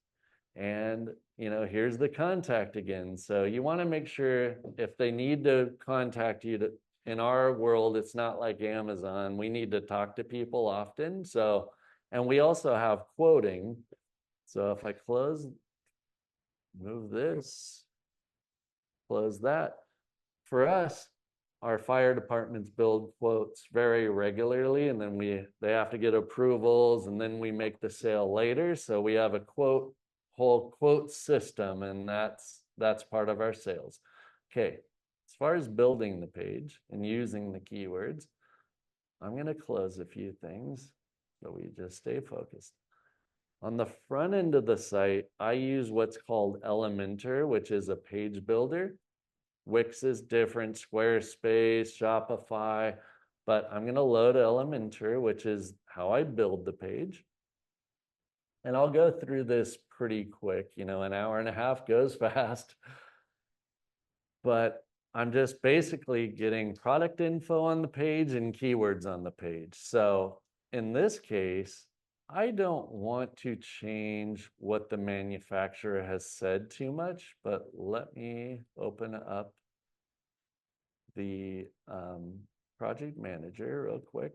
And, you know, here's the contact again. So you want to make sure if they need to contact you, to, in our world, it's not like Amazon. We need to talk to people often. So, and we also have quoting. So if I close, move this, close that. For us, our fire departments build quotes very regularly, and then they have to get approvals, and then we make the sale later. So we have a whole quote system, and that's part of our sales. Okay, as far as building the page and using the keywords, I'm going to close a few things so we just stay focused. On the front end of the site, I use what's called Elementor, which is a page builder. Wix is different, Squarespace, Shopify, but I'm going to load Elementor, which is how I build the page. And I'll go through this pretty quick, you know, an hour and a half goes fast. But I'm just basically getting product info on the page and keywords on the page. So in this case, I don't want to change what the manufacturer has said too much, but let me open up the project manager real quick.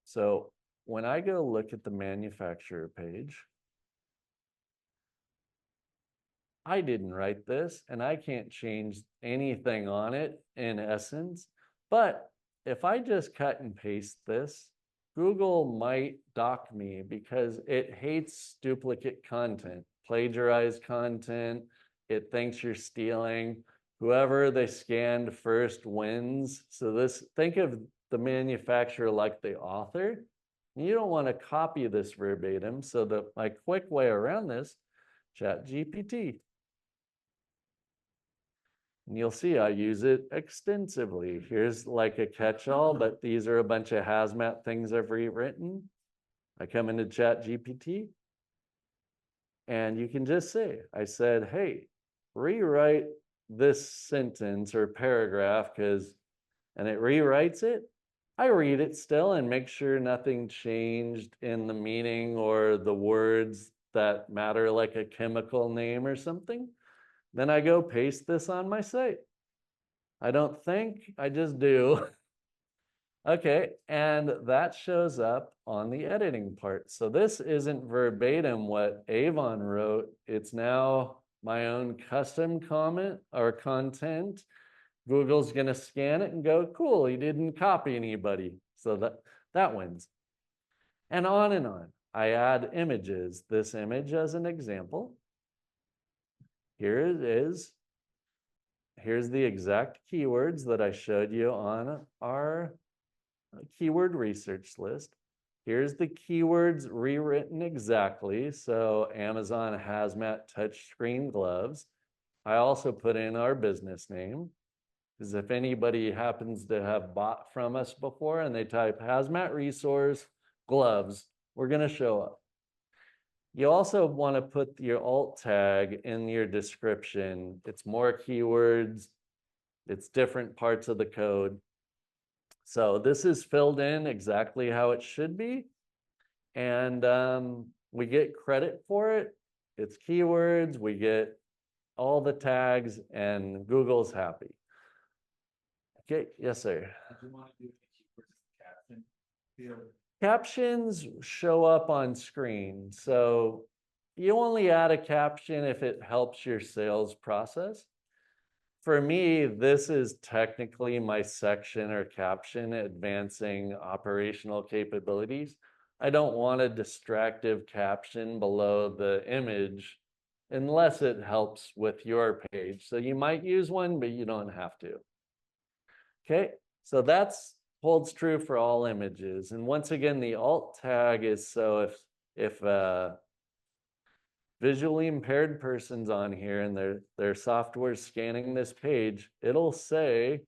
So when I go look at the manufacturer page, I didn't write this and I can't change anything on it in essence. But if I just cut and paste this, Google might dock me because it hates duplicate content, plagiarized content. It thinks you're stealing. Whoever they scanned first wins. So this, think of the manufacturer like the author. You don't want to copy this verbatim. So my quick way around this, ChatGPT. And you'll see I use it extensively. Here's like a catch-all, but these are a bunch of hazmat things I've rewritten. I come into ChatGPT, and you can just say, I said, hey, rewrite this sentence or paragraph, and it rewrites it. I read it still and make sure nothing changed in the meaning or the words that matter, like a chemical name or something. Then I go paste this on my site. I don't think, I just do. Okay, and that shows up on the editing part. So this isn't verbatim what Avon wrote. It's now my own custom comment or content. Google's going to scan it and go, cool, he didn't copy anybody. So that wins. And on and on. I add images. This image as an example. Here it is. Here's the exact keywords that I showed you on our keyword research list. Here's the keywords rewritten exactly. So Amazon hazmat touchscreen gloves. I also put in our business name, because if anybody happens to have bought from us before and they type hazmat resource gloves, we're going to show up. You also want to put your alt tag in your description. It's more keywords. It's different parts of the code. So this is filled in exactly how it should be. And we get credit for it. It's keywords. We get all the tags and Google's happy. Okay, yes, sir. Did you want to do any keywords as a caption field? Captions show up on screen. So you only add a caption if it helps your sales process. For me, this is technically my section or caption, advancing operational capabilities. I don't want a distractive caption below the image unless it helps with your page. So you might use one, but you don't have to. Okay, so that's holds true for all images. And once again, the alt tag is so if visually impaired person's on here and their software's scanning this page, it'll say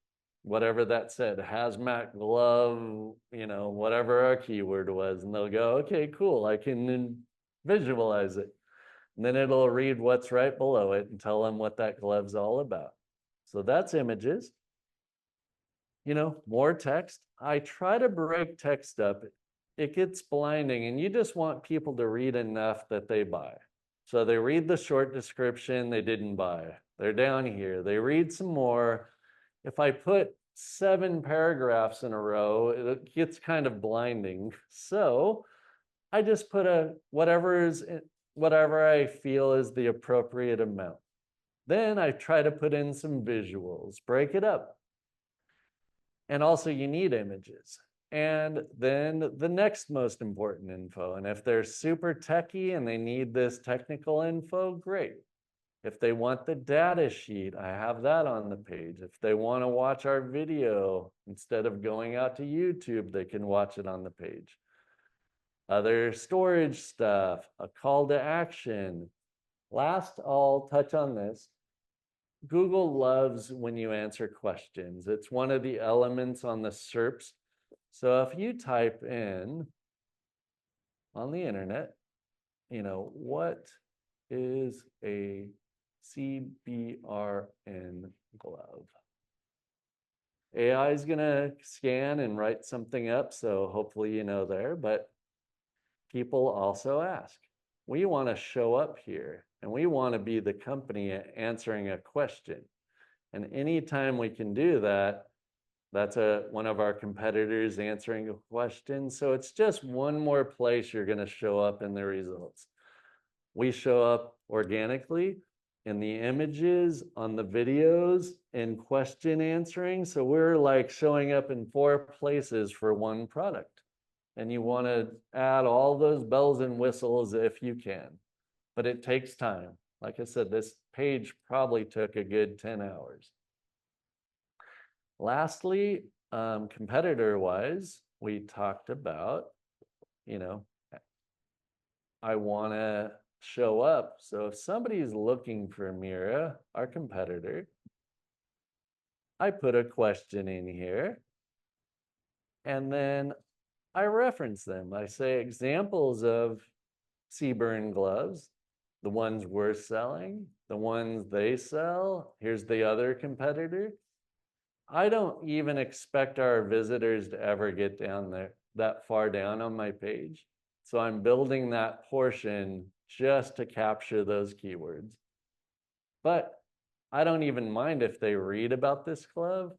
whatever that said, hazmat glove, you know, whatever our keyword was, and they'll go, okay, cool, I can visualize it. And then it'll read what's right below it and tell them what that glove's all about. So that's images. You know, more text. I try to break text up. It gets blinding, and you just want people to read enough that they buy. So they read the short description, they didn't buy. They're down here. They read some more. If I put 7 paragraphs in a row, it gets kind of blinding. So I just put whatever I feel is the appropriate amount. Then I try to put in some visuals, break it up. And also you need images. And then the next most important info. And if they're super techie and they need this technical info, great. If they want the data sheet, I have that on the page. If they want to watch our video, instead of going out to YouTube, they can watch it on the page. Other storage stuff, a call to action. Last, I'll touch on this. Google loves when you answer questions. It's one of the elements on the SERPs. So if you type in on the internet, you know, what is a CBRN glove? AI is going to scan and write something up, so hopefully you know there, but people also ask. We want to show up here, and we want to be the company answering a question. And anytime we can do that, that's one of our competitors answering a question. So it's just one more place you're going to show up in the results. We show up organically in the images, on the videos, in question answering. So we're like showing up in 4 places for one product. And you want to add all those bells and whistles if you can. But it takes time. Like I said, this page probably took a good 10 hours. Lastly, competitor-wise, we talked about, you know, I want to show up. So if somebody's looking for Mira, our competitor, I put a question in here, and then I reference them. I say examples of CBRN gloves, the ones we're selling, the ones they sell. Here's the other competitor. I don't even expect our visitors to ever get down there, that far down on my page. So I'm building that portion just to capture those keywords. But I don't even mind if they read about this glove.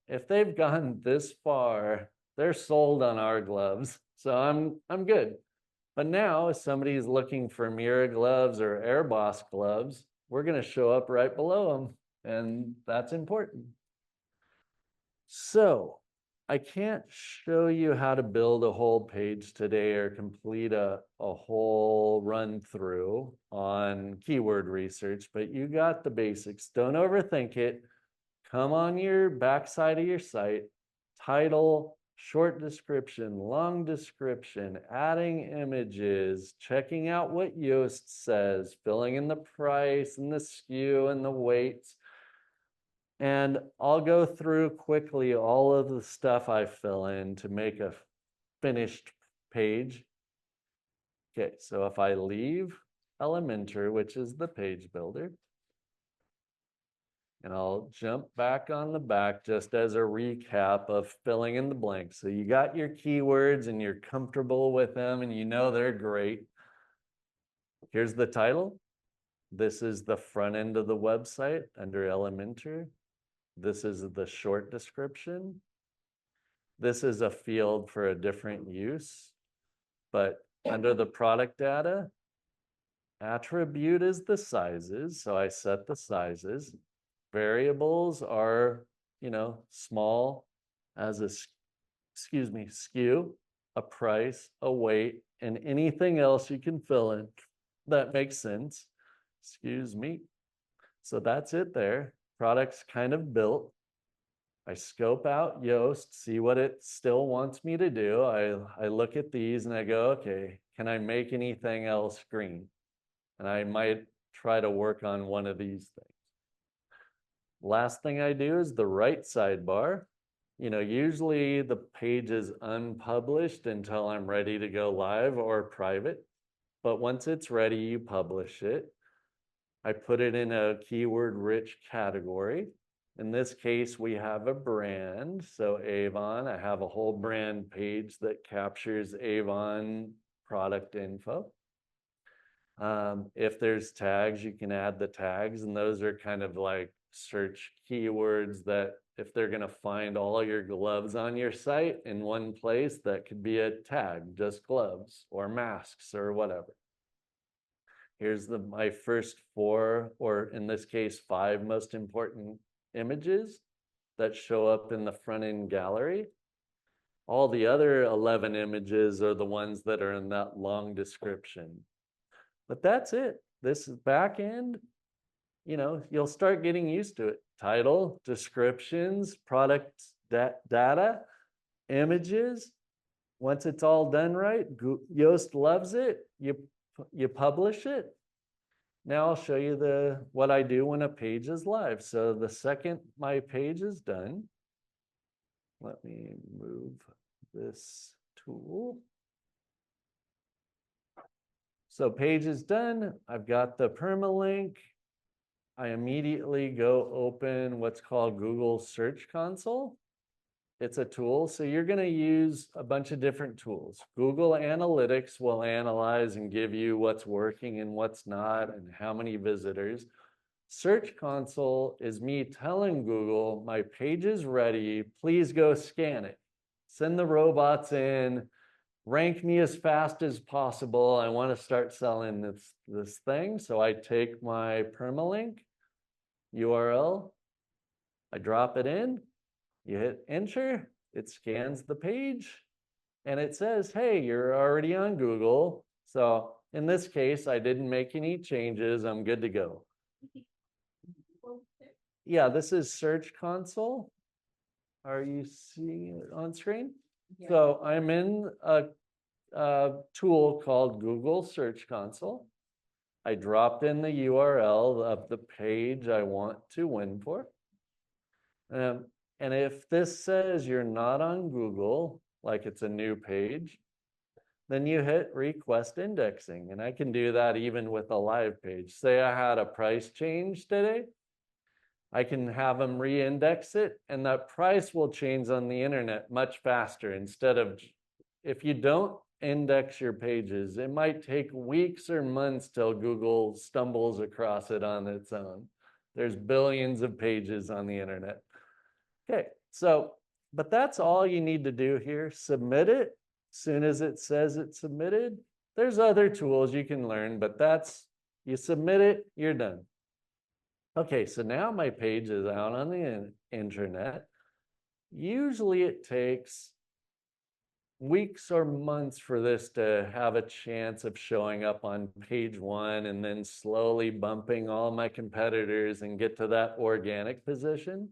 If they've gone this far, they're sold on our gloves. So I'm good. But now if somebody's looking for Mira gloves or AirBoss gloves, we're going to show up right below them. And that's important. So I can't show you how to build a whole page today or complete a whole run through on keyword research, but you got the basics. Don't overthink it. Come on your backside of your site, title, short description, long description, adding images, checking out what Yoast says, filling in the price and the SKU and the weights. And I'll go through quickly all of the stuff I fill in to make a finished page. Okay, so if I leave Elementor, which is the page builder, and I'll jump back on the back just as a recap of filling in the blanks. So you got your keywords and you're comfortable with them and you know they're great. Here's the title. This is the front end of the website under Elementor. This is the short description. This is a field for a different use, but under the product data, attribute is the sizes. So I set the sizes. Variables are, small as a, SKU, a price, a weight, and anything else you can fill in that makes sense. Excuse me. So that's it there. Product's kind of built. I scope out Yoast, see what it still wants me to do. I look at these and I go, okay, can I make anything else green? And I might try to work on one of these things. Last thing I do is the right sidebar. Usually the page is unpublished until I'm ready to go live or private. But once it's ready, you publish it. I put it in a keyword-rich category. In this case, we have a brand. So Avon, I have a whole brand page that captures Avon product info. If there's tags, you can add the tags, and those are kind of like search keywords that if they're going to find all your gloves on your site in one place, that could be a tag, just gloves or masks or whatever. Here's my first 4, or in this case, 5 most important images that show up in the front end gallery. All the other 11 images are the ones that are in that long description. But that's it. This is back end. You'll start getting used to it. Title, descriptions, product data, images. Once it's all done right, Yoast loves it. You publish it. Now I'll show you what I do when a page is live. So the second my page is done, let me move this tool. So page is done. I've got the permalink. I immediately go open what's called Google Search Console. It's a tool. So you're going to use a bunch of different tools. Google Analytics will analyze and give you what's working and what's not and how many visitors. Search Console is me telling Google, my page is ready. Please go scan it. Send the robots in. Rank me as fast as possible. I want to start selling this thing. So I take my permalink URL, I drop it in, you hit enter, it scans the page, and it says, hey, you're already on Google. So in this case, I didn't make any changes. I'm good to go. Yeah, this is Search Console. Are you seeing it on screen? Yeah. So I'm in a tool called Google Search Console. I dropped in the URL of the page I want to win for. And if this says you're not on Google, like it's a new page, then you hit request indexing. And I can do that even with a live page. Say I had a price change today. I can have them re-index it, and that price will change on the internet much faster. Instead of, if you don't index your pages, it might take weeks or months till Google stumbles across it on its own. There's billions of pages on the internet. Okay, so, but that's all you need to do here. Submit it. As soon as it says it's submitted, there's other tools you can learn, but you submit it, you're done. Okay, so now my page is out on the internet. Usually it takes weeks or months for this to have a chance of showing up on page 1 and then slowly bumping all my competitors and get to that organic position.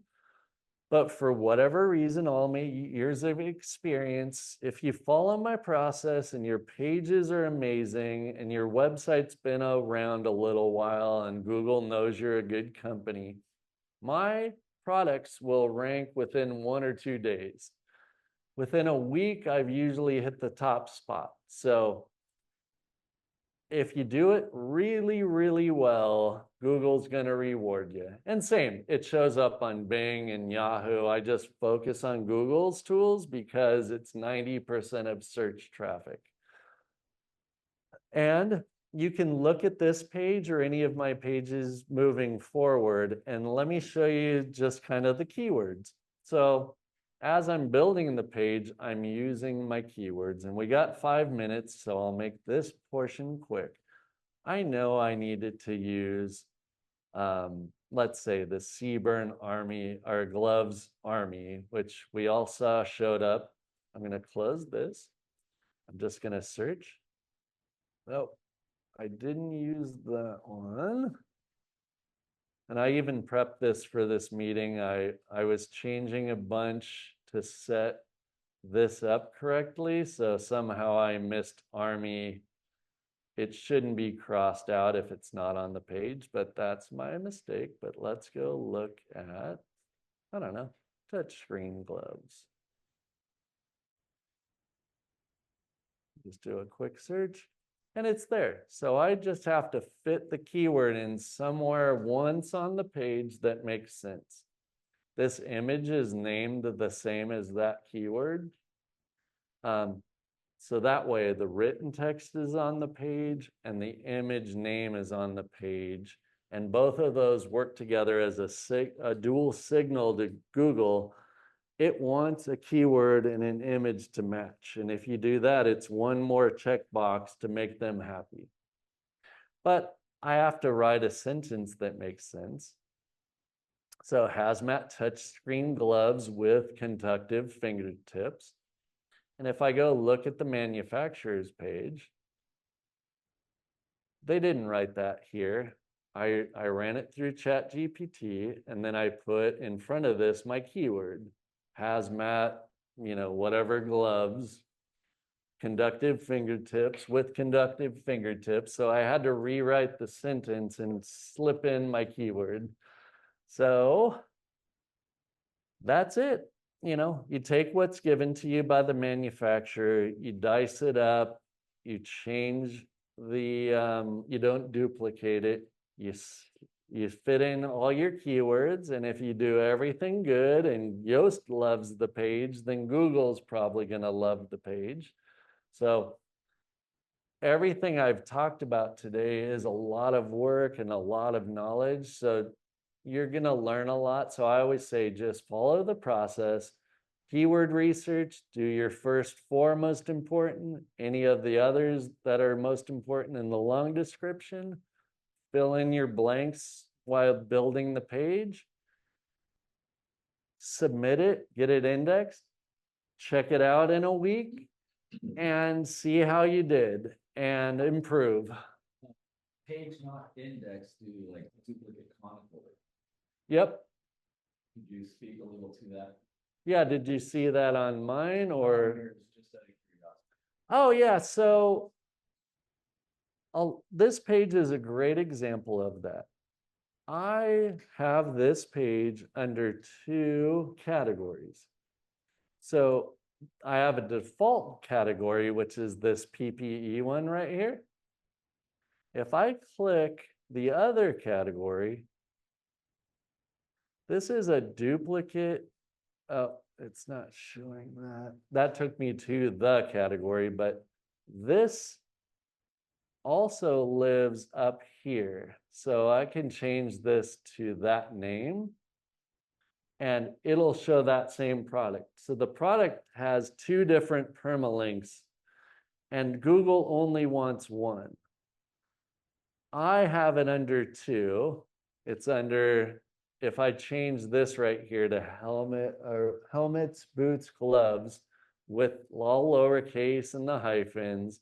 But for whatever reason, all my years of experience, if you follow my process and your pages are amazing and your website's been around a little while and Google knows you're a good company, my products will rank within 1 or 2 days. Within a week, I've usually hit the top spot. So if you do it really, really well, Google's going to reward you. And same, it shows up on Bing and Yahoo. I just focus on Google's tools because it's 90% of search traffic. And you can look at this page or any of my pages moving forward, and let me show you just kind of the keywords. So as I'm building the page, I'm using my keywords, and we got 5 minutes, so I'll make this portion quick. I know I needed to use, let's say the Seaburn Army or Gloves Army, which we all saw showed up. I'm going to close this. I'm just going to search. Oh, I didn't use that one. And I even prepped this for this meeting. I was changing a bunch to set this up correctly. So somehow I missed Army. It shouldn't be crossed out if it's not on the page, but that's my mistake. But let's go look at, I don't know, touchscreen gloves. Just do a quick search. And it's there. So I just have to fit the keyword in somewhere once on the page that makes sense. This image is named the same as that keyword. So that way the written text is on the page and the image name is on the page. And both of those work together as a dual signal to Google. It wants a keyword and an image to match. And if you do that, it's one more checkbox to make them happy. But I have to write a sentence that makes sense. So hazmat touchscreen gloves with conductive fingertips. And if I go look at the manufacturer's page, they didn't write that here. I ran it through ChatGPT, and then I put in front of this my keyword. Hazmat, whatever gloves, conductive fingertips with conductive fingertips. So I had to rewrite the sentence and slip in my keyword. So that's it. You take what's given to you by the manufacturer, you dice it up, you change you don't duplicate it, you fit in all your keywords, and if you do everything good and Yoast loves the page, then Google's probably going to love the page. So everything I've talked about today is a lot of work and a lot of knowledge. So you're going to learn a lot. So I always say just follow the process. Keyword research, do your first 4 most important, any of the others that are most important in the long description. Fill in your blanks while building the page. Submit it, get it indexed, check it out in a week, and see how you did and improve. Page not indexed to like duplicate conical. Yep. Could you speak a little to that? Yeah, did you see that on mine or? Just out of curiosity. Oh yeah, so this page is a great example of that. I have this page under 2 categories. So I have a default category, which is this PPE one right here. If I click the other category, this is a duplicate. Oh, it's not showing that. That took me to the category, but this also lives up here. So I can change this to that name and it'll show that same product. So the product has 2 different permalinks and Google only wants 1. I have it under 2. It's under, if I change this right here to helmets, boots, gloves with all lowercase and the hyphens,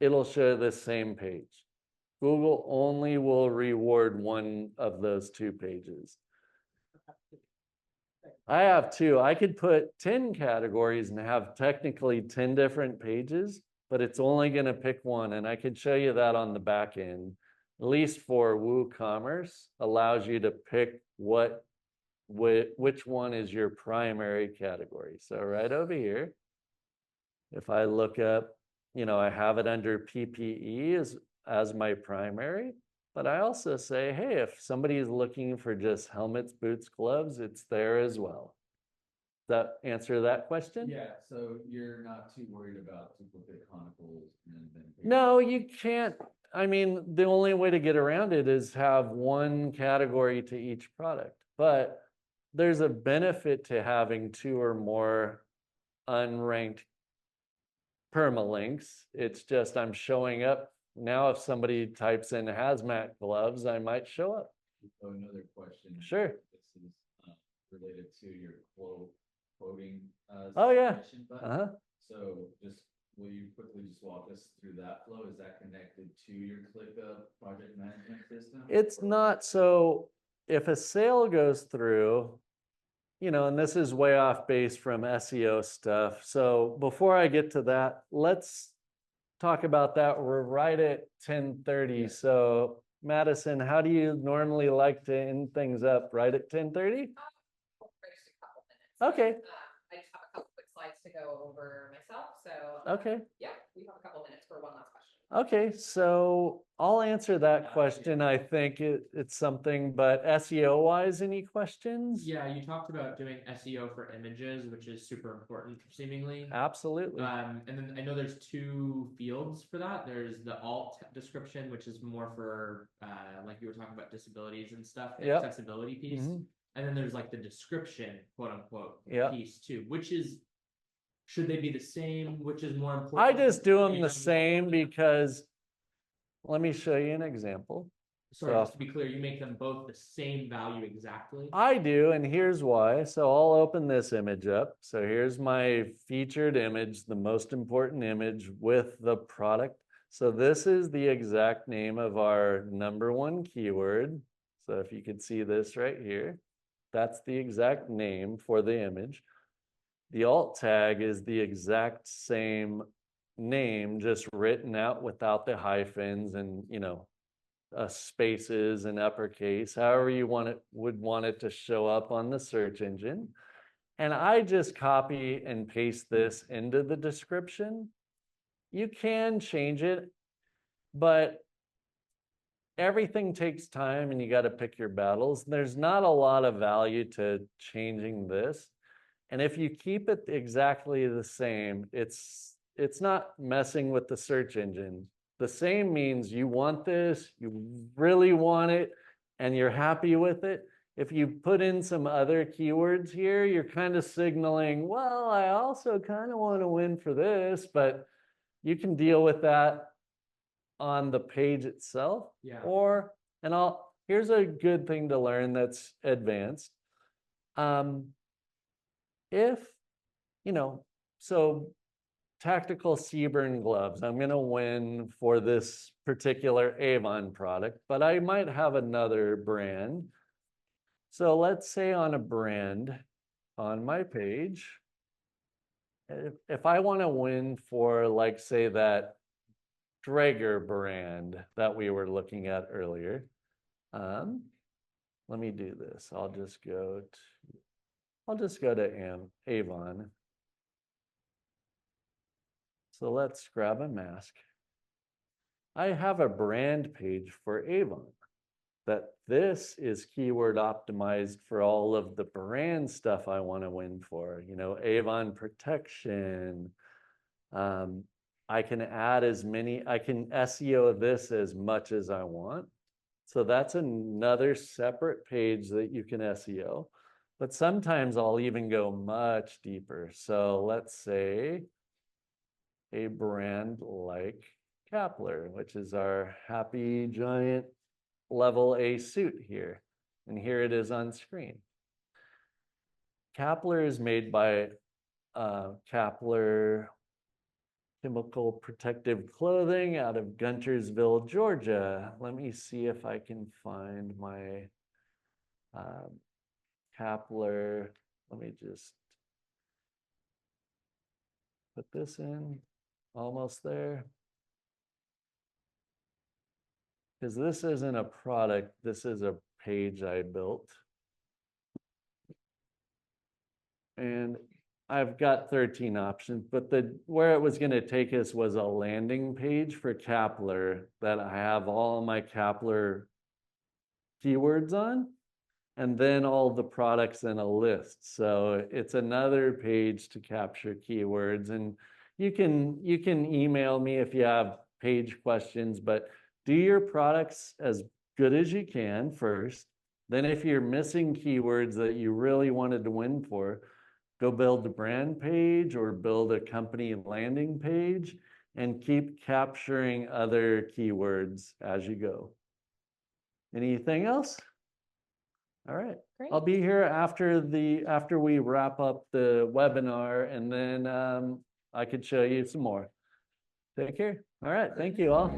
it'll show the same page. Google only will reward one of those 2 pages. I have two. I could put 10 categories and have technically 10 different pages, but it's only going to pick one. And I could show you that on the back end, at least for WooCommerce, allows you to pick which one is your primary category. So right over here, if I look up, I have it under PPE as my primary, but I also say, hey, if somebody is looking for just helmets, boots, gloves, it's there as well. Does that answer that question? Yeah, so you're not too worried about duplicate chronicles and then. No, you can't. I mean, the only way to get around it is have one category to each product, but there's a benefit to having two or more unranked permalinks. It's just I'm showing up. Now, if somebody types in hazmat gloves, I might show up. So another question. Sure. This is related to your quoting. Oh, yeah. submission button. Uh-huh. So will you quickly just walk us through that flow? Is that connected to your ClickUp project management system? It's not. So if a sale goes through, and this is way off base from SEO stuff. So before I get to that, let's talk about that. We're right at 10:30. Yeah. So Madison, how do you normally like to end things up? Right at 10:30? Just a couple minutes. Okay. I just have a couple quick slides to go over myself, so. Okay. Yeah, we have a couple minutes for one last question. Okay, so I'll answer that question. I think it's something, but SEO wise, any questions? Yeah, you talked about doing SEO for images, which is super important seemingly. Absolutely. And then I know there's two fields for that. There's the alt description, which is more for like you were talking about disabilities and stuff, the Yep. accessibility piece. Mhm. And then there's like the description, quote unquote, Yep. piece too, should they be the same? Which is more important? I just do them You the don't- same because, let me show you an example. Sorry, So- just to be clear, you make them both the same value exactly? I do, and here's why. So I'll open this image up. So here's my featured image, the most important image with the product. So this is the exact name of our #1 keyword. So if you could see this right here, that's the exact name for the image. The alt tag is the exact same name, just written out without the hyphens and, spaces and uppercase, however you would want it to show up on the search engine. And I just copy and paste this into the description. You can change it, but everything takes time and you got to pick your battles. There's not a lot of value to changing this. And if you keep it exactly the same, it's not messing with the search engine. The same means you want this, you really want it, and you're happy with it. If you put in some other keywords here, you're kind of signaling, well, I also kind of want to win for this, but you can deal with that on the page itself. Yeah. Here's a good thing to learn that's advanced. So tactical Seaburn gloves, I'm going to win for this particular Avon product, but I might have another brand. So let's say on a brand on my page, if I want to win for, like, say, that Draeger brand that we were looking at earlier, let me do this. I'll just go to Avon. So let's grab a mask. I have a brand page for Avon that this is keyword optimized for all of the brand stuff I want to win for, Avon protection. I can add I can SEO this as much as I want. So that's another separate page that you can SEO. But sometimes I'll even go much deeper. So let's say a brand like Kapler, which is our Happy Giant level A suit here. And here it is on screen. Kapler is made by Kapler Chemical Protective Clothing out of Guntersville, Georgia. Let me see if I can find my Kapler let me just put this in, almost there. Because this isn't a product, this is a page I built. And I've got 13 options, but where it was going to take us was a landing page for Kapler that I have all my Kapler keywords on, and then all the products in a list. So it's another page to capture keywords. And you can email me if you have page questions, but do your products as good as you can first. Then if you're missing keywords that you really wanted to win for, go build the brand page or build a company landing page and keep capturing other keywords as you go. Anything else? All right. Great. I'll be here after we wrap up the webinar, and then I could show you some more. Take care. All right. Thank you all.